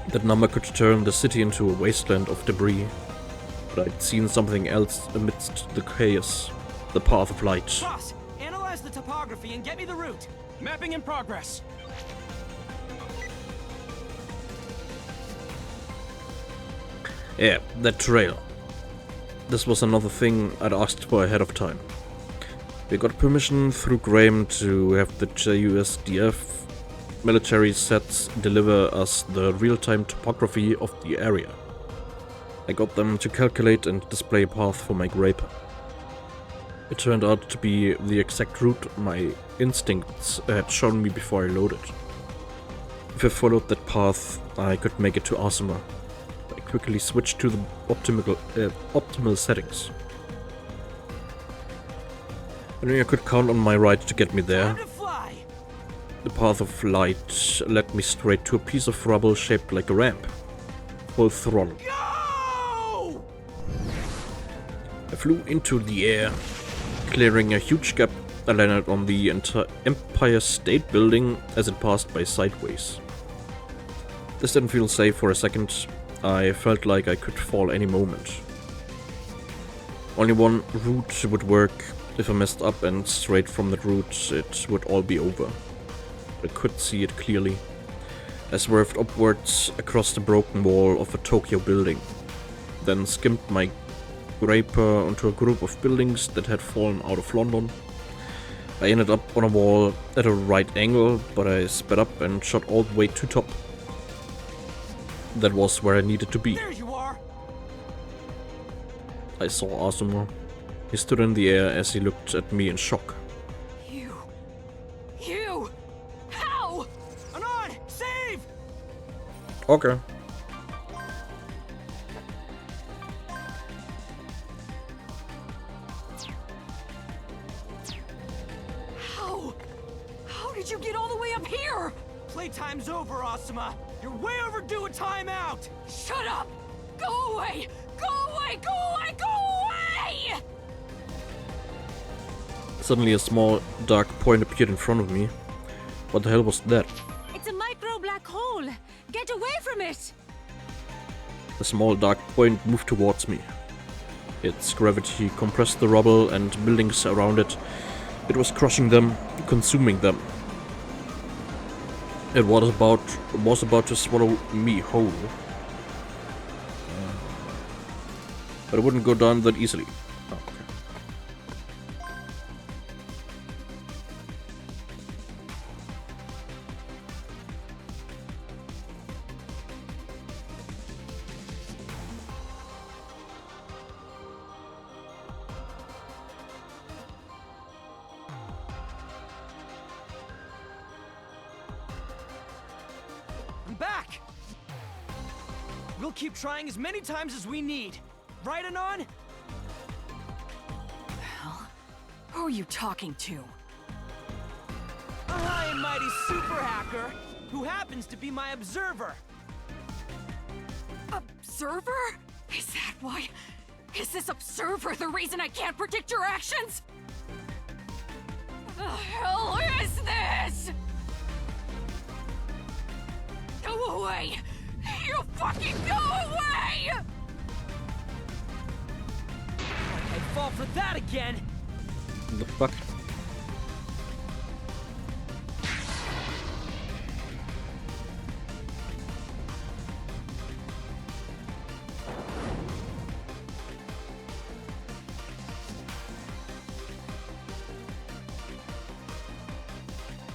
That number could turn the city into a wasteland of debris. But I'd seen something else amidst the chaos. The path of light. Boss, analyze the topography and get me the route. Mapping in progress. Yeah, that trail. This was another thing I'd asked for ahead of time. We got permission through Graham to have the JUSDF military sets deliver us the real-time topography of the area. I got them to calculate and display a path for my graper. It turned out to be the exact route my instincts had shown me before I loaded. If I followed that path, I could make it to Arsenal. I quickly switched to the optimal settings. I knew I could count on my ride to get me there. The path of light led me straight to a piece of rubble shaped like a ramp. Full throttle. Go! I flew into the air, clearing a huge gap. I landed on the Empire State Building as it passed by sideways. This didn't feel safe for a second. I felt like I could fall any moment. Only one route would work. If I messed up and strayed from that route, it would all be over. I could see it clearly. I swerved upwards across the broken wall of a Tokyo building, then skimmed my graper onto a group of buildings that had fallen out of London. I ended up on a wall at a right angle, but I sped up and shot all the way to top. That was where I needed to be. There you are. I saw Asuma. He stood in the air as he looked at me in shock. You! How? Anon! Save! Okay. How did you get all the way up here? Playtime's over, Asuma. You're way overdue a timeout. Shut up! Go away! Go away! Go away! Go away! Suddenly a small, dark point appeared in front of me. What the hell was that? It's a micro black hole. Get away from it! The small, dark point moved towards me. Its gravity compressed the rubble and buildings around it. It was crushing them, consuming them. It was about to swallow me whole. But it wouldn't go down that easily. Oh, okay. I'm back! We'll keep trying as many times as we need. Right, Anon? Who are you talking to? A high and mighty super hacker who happens to be my observer. Observer? Is that why? Is this observer the reason I can't predict your actions? The hell is this? Go away! You fucking go away! I'd fall for that again. What the fuck?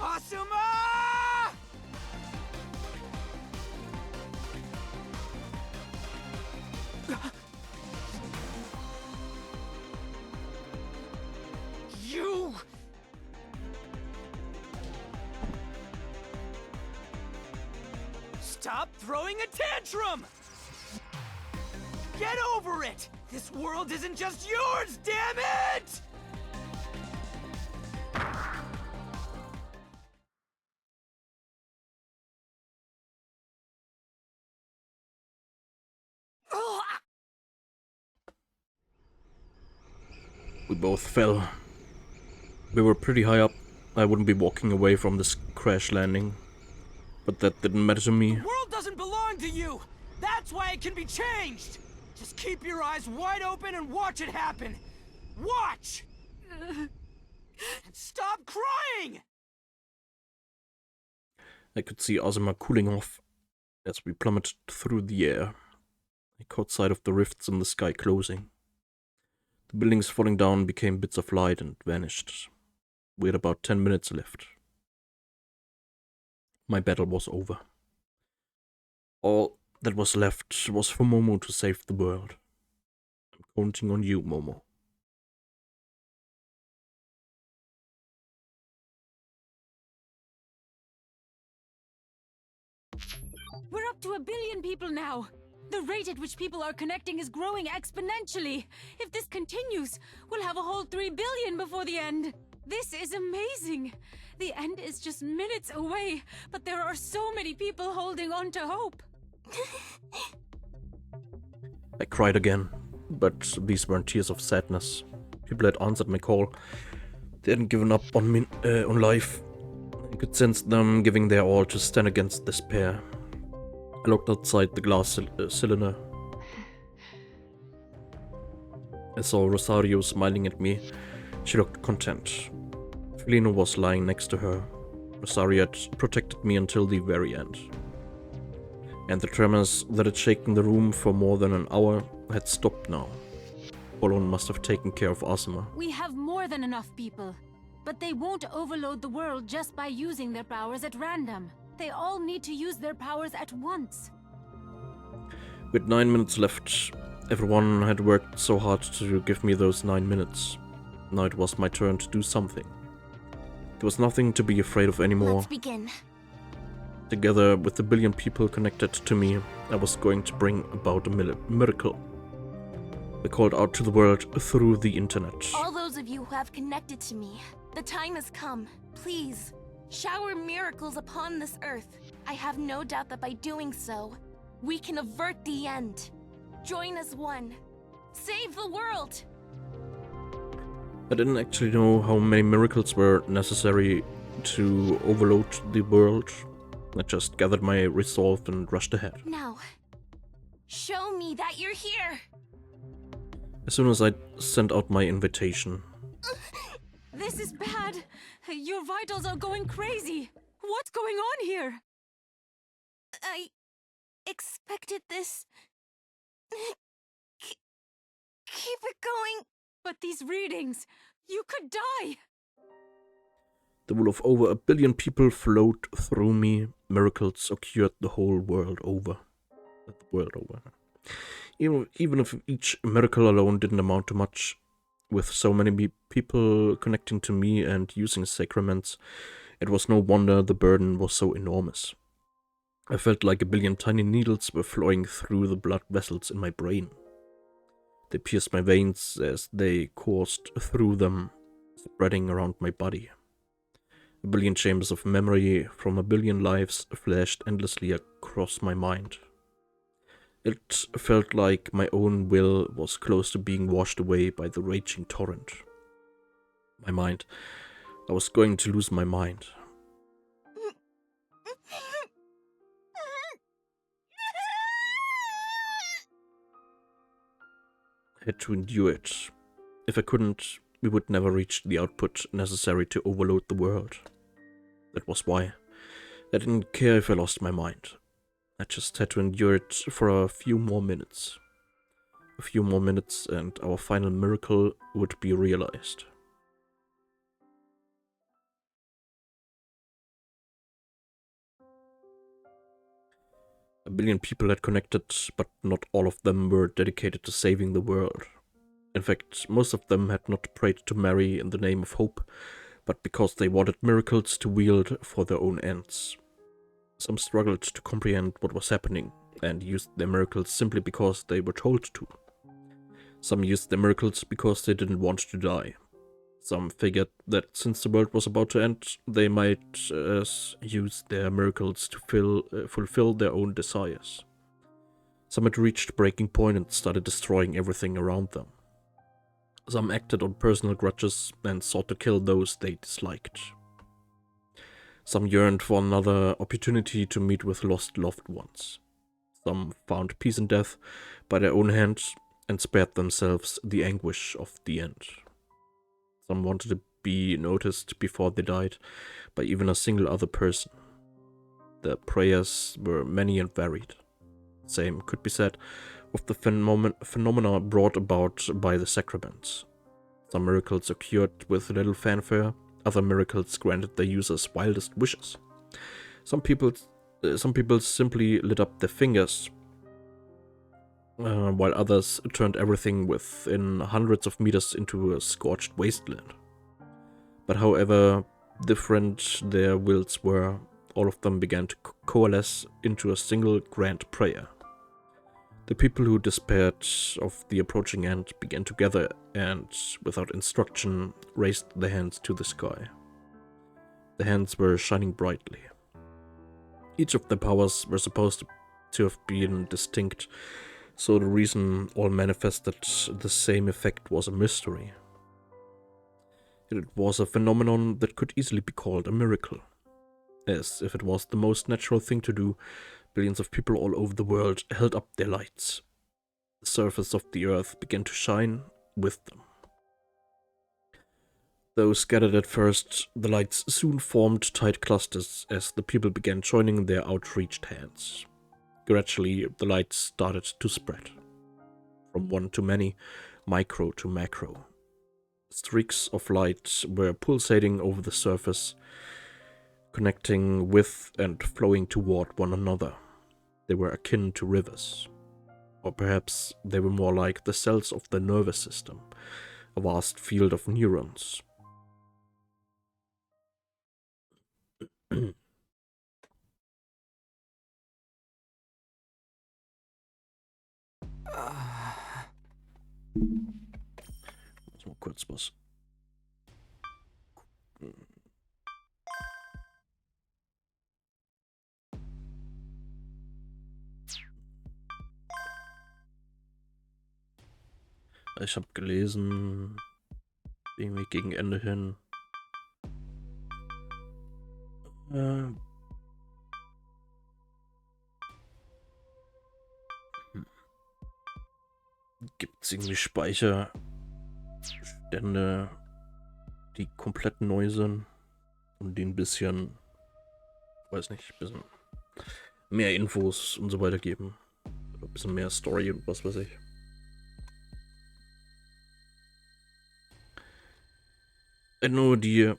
Asuma! You! Stop throwing a tantrum! Get over it! This world isn't just yours, damn it! We both fell. We were pretty high up. I wouldn't be walking away from this crash landing. But that didn't matter to me. The world doesn't belong to you! That's why it can be changed! Just keep your eyes wide open and watch it happen! Watch! And stop crying! I could see Azuma cooling off as we plummeted through the air. I caught sight of the rifts in the sky closing. The buildings falling down became bits of light and vanished. We had about 10 minutes left. My battle was over. All that was left was for Momo to save the world. I'm counting on you, Momo. We're up to 1 billion people now. The rate at which people are connecting is growing exponentially. If this continues, we'll have a whole 3 billion before the end. This is amazing. The end is just minutes away, but there are so many people holding on to hope. I cried again, but these weren't tears of sadness. People had answered my call. They hadn't given up on me, on life. I could sense them giving their all to stand against despair. I looked outside the glass cylinder. I saw Rosario smiling at me. She looked content. Felino was lying next to her. Rosario had protected me until the very end. And the tremors that had shaken the room for more than an hour had stopped now. Bolon must have taken care of Azuma. We have more than enough people, but they won't overload the world just by using their powers at random. They all need to use their powers at once. With 9 minutes left, everyone had worked so hard to give me those 9 minutes. Now it was my turn to do something. There was nothing to be afraid of anymore. Let's begin. Together with 1 billion people connected to me, I was going to bring about a miracle. I called out to the world through the internet. All those of you who have connected to me, the time has come. Please, shower miracles upon this earth. I have no doubt that by doing so, we can avert the end. Join as one. Save the world! I didn't actually know how many miracles were necessary to overload the world. I just gathered my resolve and rushed ahead. Now, show me that you're here! As soon as I sent out my invitation, This is bad. Your vitals are going crazy. What's going on here? I expected this. Keep it going. But these readings, you could die. the will of over 1 billion people flowed through me. Miracles occurred the whole world over. Even if each miracle alone didn't amount to much, with so many people connecting to me and using sacraments, it was no wonder the burden was so enormous. I felt like 1 billion tiny needles were flowing through the blood vessels in my brain. They pierced my veins as they coursed through them, spreading around my body. 1 billion chambers of memory from 1 billion lives flashed endlessly across my mind. It felt like my own will was close to being washed away by the raging torrent. My mind. I was going to lose my mind. I had to endure it. If I couldn't, we would never reach the output necessary to overload the world. That was why. I didn't care if I lost my mind. I just had to endure it for a few more minutes. A few more minutes and our final miracle would be realized. A billion people had connected, but not all of them were dedicated to saving the world. In fact, most of them had not prayed to Mary in the name of hope, but because they wanted miracles to wield for their own ends. Some struggled to comprehend what was happening, and used their miracles simply because they were told to. Some used their miracles because they didn't want to die. Some figured that since the world was about to end, they might use their miracles to fulfill their own desires. Some had reached breaking point and started destroying everything around them. Some acted on personal grudges and sought to kill those they disliked. Some yearned for another opportunity to meet with lost loved ones. Some found peace in death by their own hands and spared themselves the anguish of the end. Some wanted to be noticed before they died by even a single other person. The prayers were many and varied. Same could be said of the phenomena brought about by the sacraments. Some miracles occurred with little fanfare, other miracles granted their users' wildest wishes. Some people simply lit up their fingers, while others turned everything within hundreds of meters into a scorched wasteland. But however different their wills were, all of them began to coalesce into a single grand prayer. The people who despaired of the approaching end began to gather and, without instruction, raised their hands to the sky. The hands were shining brightly. Each of the powers were supposed to have been distinct, so the reason all manifested the same effect was a mystery. It was a phenomenon that could easily be called a miracle. As if it was the most natural thing to do, billions of people all over the world held up their lights. The surface of the earth began to shine with them. Though scattered at first, the lights soon formed tight clusters as the people began joining their outreached hands. Gradually, the lights started to spread. From one to many, micro to macro. Streaks of light were pulsating over the surface, connecting with and flowing toward one another. They were akin to rivers. Or perhaps they were more like the cells of the nervous system, a vast field of neurons. Muss mal kurz was. Ich habe gelesen, irgendwie gegen Ende hin. Gibt es irgendwie Speicherstände, die komplett neu sind und die ein bisschen, weiß nicht, ein bisschen mehr Infos und so weiter geben. Oder ein bisschen mehr Story und was weiß ich. I know the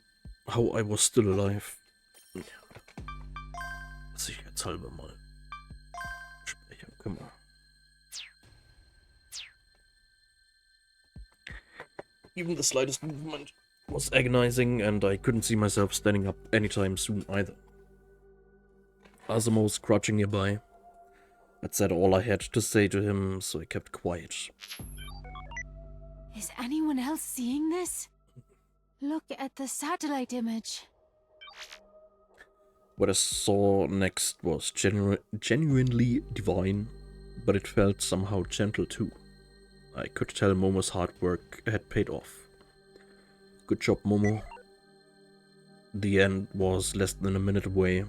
how I was still alive. Sicherheitshalber mal speichern können wir. Even the slightest movement was agonizing, and I couldn't see myself standing up anytime soon either. Asimo was crouching nearby. I'd said all I had to say to him, so I kept quiet. Is anyone else seeing this? Look at the satellite image. What I saw next was genuinely divine, but it felt somehow gentle too. I could tell Momo's hard work had paid off. Good job, Momo. The end was less than a minute away.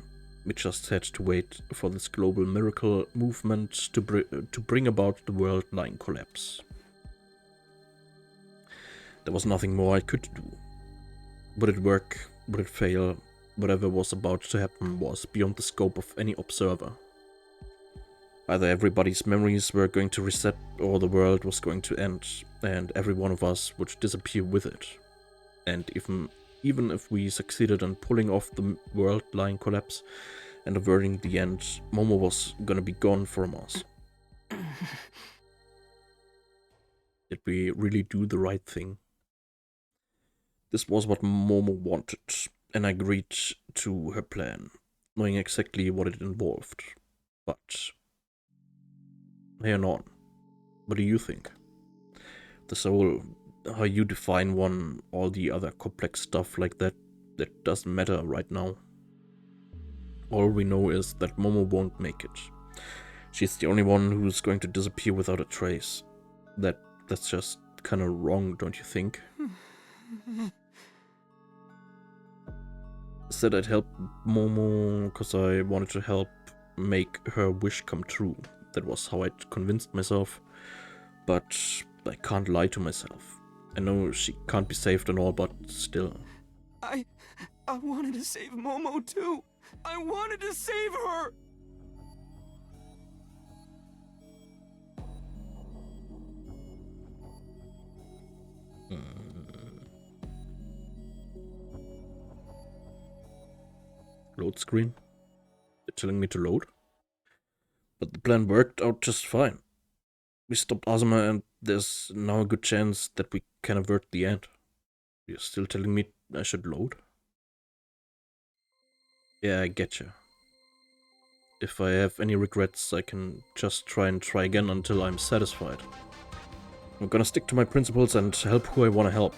We just had to wait for this global miracle movement to bring about the world-lying collapse. There was nothing more I could do. Would it work? Would it fail? Whatever was about to happen was beyond the scope of any observer. Either everybody's memories were going to reset, or the world was going to end, and every one of us would disappear with it. And even if we succeeded in pulling off the world-lying collapse and averting the end, Momo was gonna be gone from us. Did we really do the right thing? This was what Momo wanted, and I agreed to her plan, knowing exactly what it involved. But hang on, what do you think? The soul, how you define one, all the other complex stuff like that doesn't matter right now. All we know is that Momo won't make it. She's the only one who's going to disappear without a trace. That's just kind of wrong, don't you think? Said I'd help Momo because I wanted to help make her wish come true. That was how I'd convinced myself. But I can't lie to myself. I know she can't be saved and all, but still. I wanted to save Momo too. I wanted to save her! Load screen. They're telling me to load. But the plan worked out just fine. We stopped Azuma and there's now a good chance that we can avert the end. You're still telling me I should load? Yeah, I getcha. If I have any regrets, I can just try again until I'm satisfied. I'm gonna stick to my principles and help who I wanna help.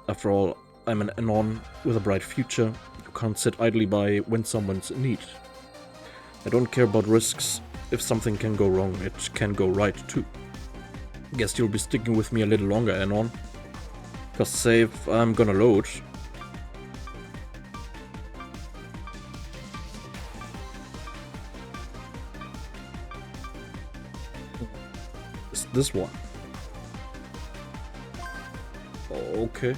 After all, I'm an Anon with a bright future who can't sit idly by when someone's in need. I don't care about risks. If something can go wrong, it can go right too. Guess you'll be sticking with me a little longer, Anon. Just save, I'm gonna load. Is this one? Okay.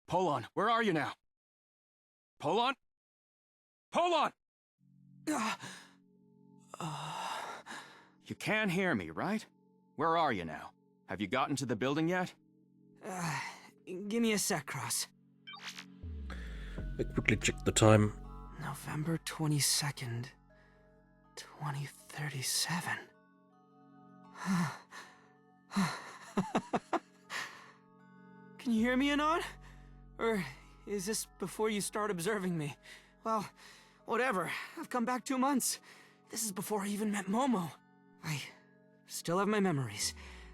Polon, where are you now? Polon? Polon! You can hear me, right? Where are you now? Have you gotten to the building yet? Give me a sec, Cross. I quickly checked the time. November 22nd, 2037. Can you hear me, Anon? Or is this before you start observing me? Well, whatever. I've come back 2 months. This is before I even met Momo. I still have my memories.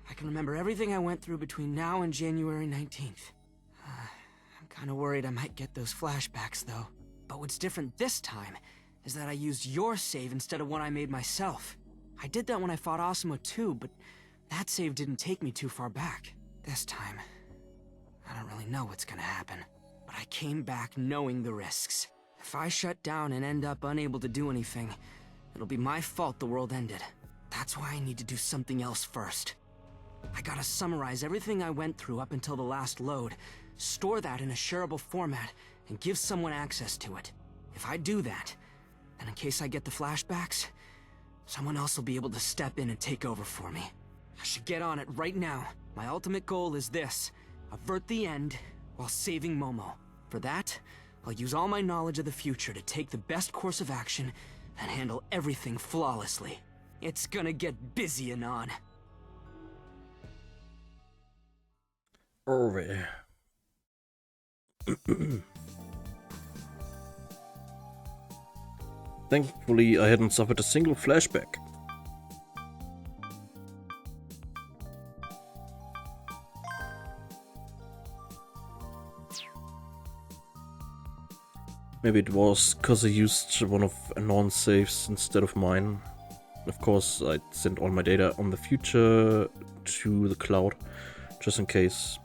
I can remember everything I went through between now and January 19th. I'm kind of worried I might get those flashbacks, though. But what's different this time is that I used your save instead of one I made myself. I did that when I fought Asuma too, but that save didn't take me too far back. This time, I don't really know what's gonna happen. But I came back knowing the risks. If I shut down and end up unable to do anything, it'll be my fault the world ended. That's why I need to do something else first. I gotta summarize everything I went through up until the last load, store that in a shareable format, and give someone access to it. If I do that, then in case I get the flashbacks, someone else will be able to step in and take over for me. I should get on it right now. My ultimate goal is this: avert the end while saving Momo. For that, I'll use all my knowledge of the future to take the best course of action and handle everything flawlessly. It's gonna get busy, Anon. Over. Thankfully, I hadn't suffered a single flashback. Maybe it was because I used one of Anon's saves instead of mine. Of course, I'd sent all my data on the future to the cloud, just in case.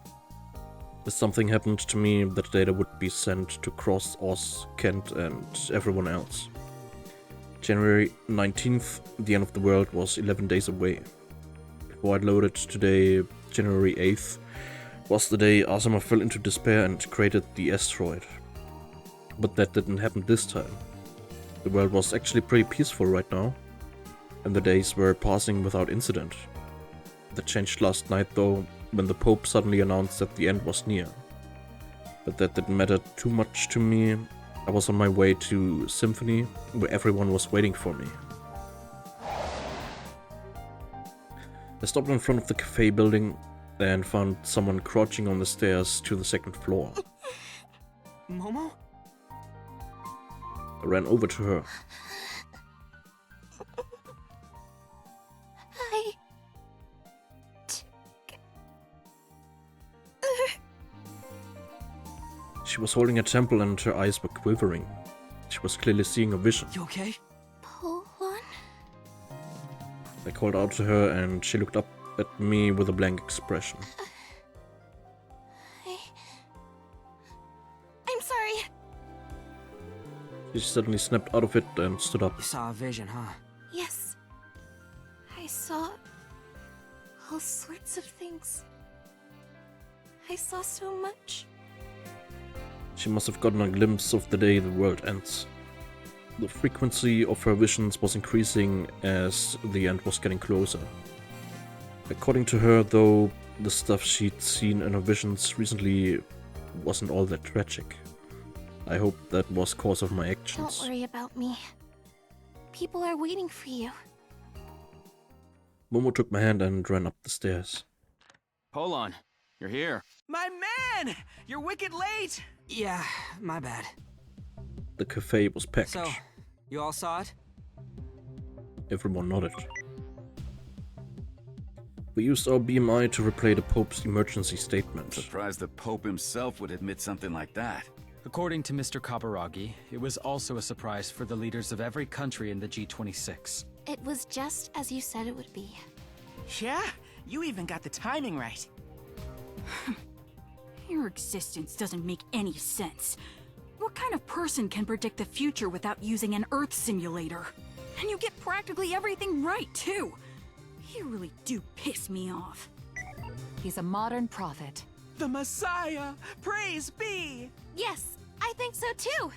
If something happened to me, that data would be sent to Cross, Oz, Kent, and everyone else. January 19th, the end of the world was 11 days away. Before I'd loaded today, January 8th, was the day Asuma fell into despair and created the asteroid. But that didn't happen this time. The world was actually pretty peaceful right now, and the days were passing without incident. That changed last night though, when the Pope suddenly announced that the end was near. But that didn't matter too much to me. I was on my way to Symphony, where everyone was waiting for me. I stopped in front of the cafe building and found someone crouching on the stairs to the second floor. Momo? I ran over to her. She was holding a temple and her eyes were quivering. She was clearly seeing a vision. You okay? Polon? I called out to her and she looked up at me with a blank expression. She suddenly snapped out of it and stood up. You saw a vision, huh? Yes. I saw all sorts of things. I saw so much. She must have gotten a glimpse of the day the world ends. The frequency of her visions was increasing as the end was getting closer. According to her, though, the stuff she'd seen in her visions recently wasn't all that tragic. I hope that was cause of my actions. Don't worry about me. People are waiting for you. Momo took my hand and ran up the stairs. Hold on. You're here. My man! You're wicked late! Yeah, my bad. The cafe was packed. So, you all saw it? Everyone nodded. We used our BMI to replay the Pope's emergency statement. Surprised the Pope himself would admit something like that. According to Mr. Kaburagi, it was also a surprise for the leaders of every country in the G26. It was just as you said it would be. Yeah? You even got the timing right. Your existence doesn't make any sense. What kind of person can predict the future without using an Earth simulator? And you get practically everything right, too. You really do piss me off. He's a modern prophet. The Messiah! Praise be! Yes, I think so too.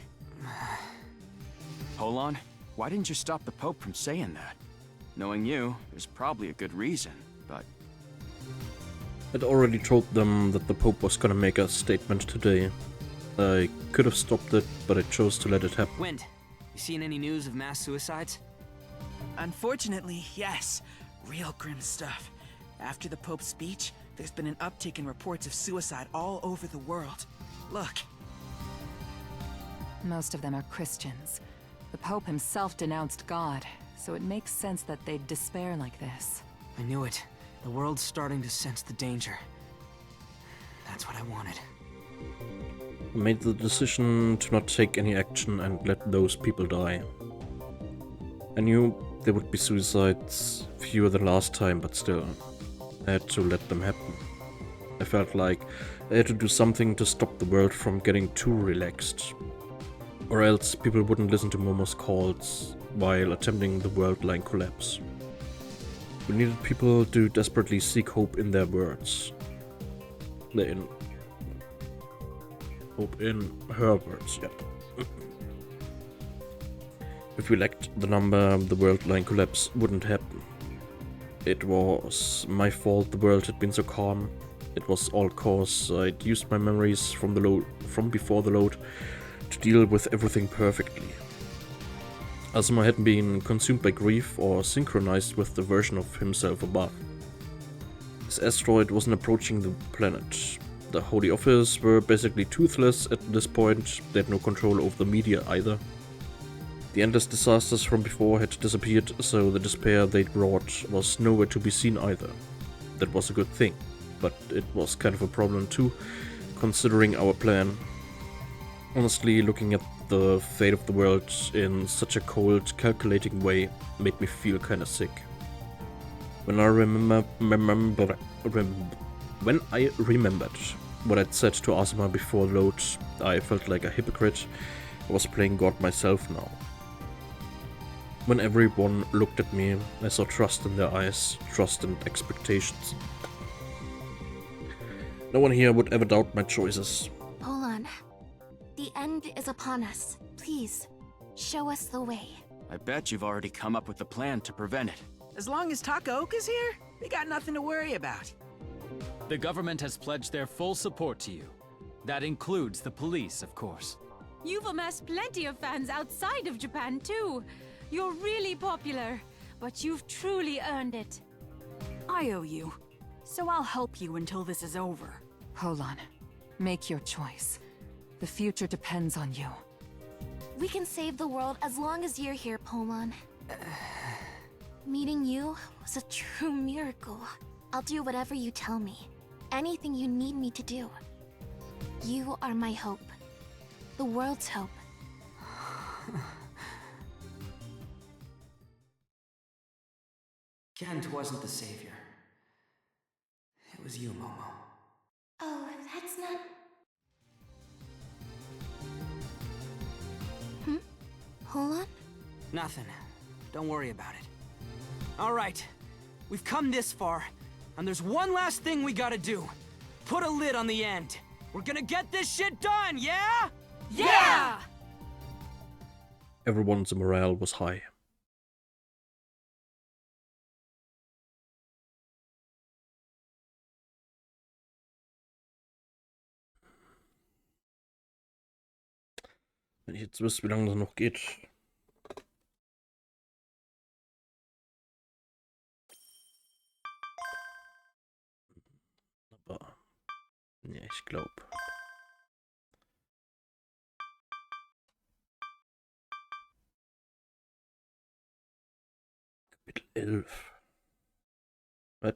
Hold on. Why didn't you stop the Pope from saying that? Knowing you, there's probably a good reason, but... I'd already told them that the Pope was gonna make a statement today. I could have stopped it, but I chose to let it happen. Wind, you seen any news of mass suicides? Unfortunately, yes. Real grim stuff. After the Pope's speech, there's been an uptick in reports of suicide all over the world. Look. Most of them are Christians. The Pope himself denounced God, so it makes sense that they'd despair like this. I knew it. The world's starting to sense the danger. That's what I wanted. I made the decision to not take any action and let those people die. I knew there would be suicides, fewer than last time, but still, I had to let them happen. I felt like I had to do something to stop the world from getting too relaxed. Or else people wouldn't listen to Momo's calls while attempting the world-line collapse. We needed people to desperately seek hope in their words. Hope in her words, yeah. If we lacked the number, the world-line collapse wouldn't happen. It was my fault the world had been so calm. It was all cause I'd used my memories from before the load to deal with everything perfectly. Asuma hadn't been consumed by grief or synchronized with the version of himself above. His asteroid wasn't approaching the planet. The Holy Office were basically toothless at this point. They had no control over the media either. The endless disasters from before had disappeared, so the despair they'd brought was nowhere to be seen either. That was a good thing, but it was kind of a problem too, considering our plan. Honestly, looking at the fate of the world in such a cold, calculating way made me feel kinda sick. When I remembered what I'd said to Asuma before load, I felt like a hypocrite. I was playing God myself now. When everyone looked at me, I saw trust in their eyes, trust and expectations. No one here would ever doubt my choices. Hold on. The end is upon us. Please, show us the way. I bet you've already come up with a plan to prevent it. As long as Takaoka's here, we got nothing to worry about. The government has pledged their full support to you. That includes the police, of course. You've amassed plenty of fans outside of Japan, too. You're really popular, but you've truly earned it. I owe you, so I'll help you until this is over. Hold on. Make your choice. The future depends on you. We can save the world as long as you're here, Polon. Meeting you was a true miracle. I'll do whatever you tell me. Anything you need me to do. You are my hope. The world's hope. Kent wasn't the savior. It was you, Momo. Oh, that's not... Hold on. Nothing. Don't worry about it. All right. We've come this far, and there's one last thing we gotta do. Put a lid on the end. We're gonna get this shit done, yeah? Yeah! Everyone's morale was high. Wenn ich jetzt wüsste, wie lange das noch geht. Aber ja, ich glaube. Kapitel 11. Was?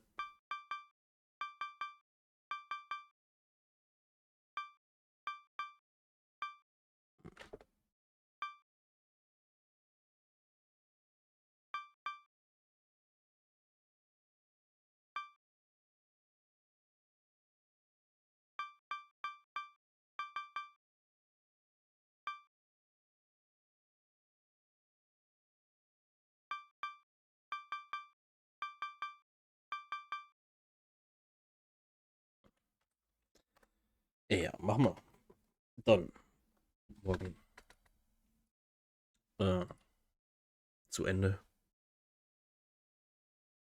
Ja, machen wir. Dann morgen zu Ende.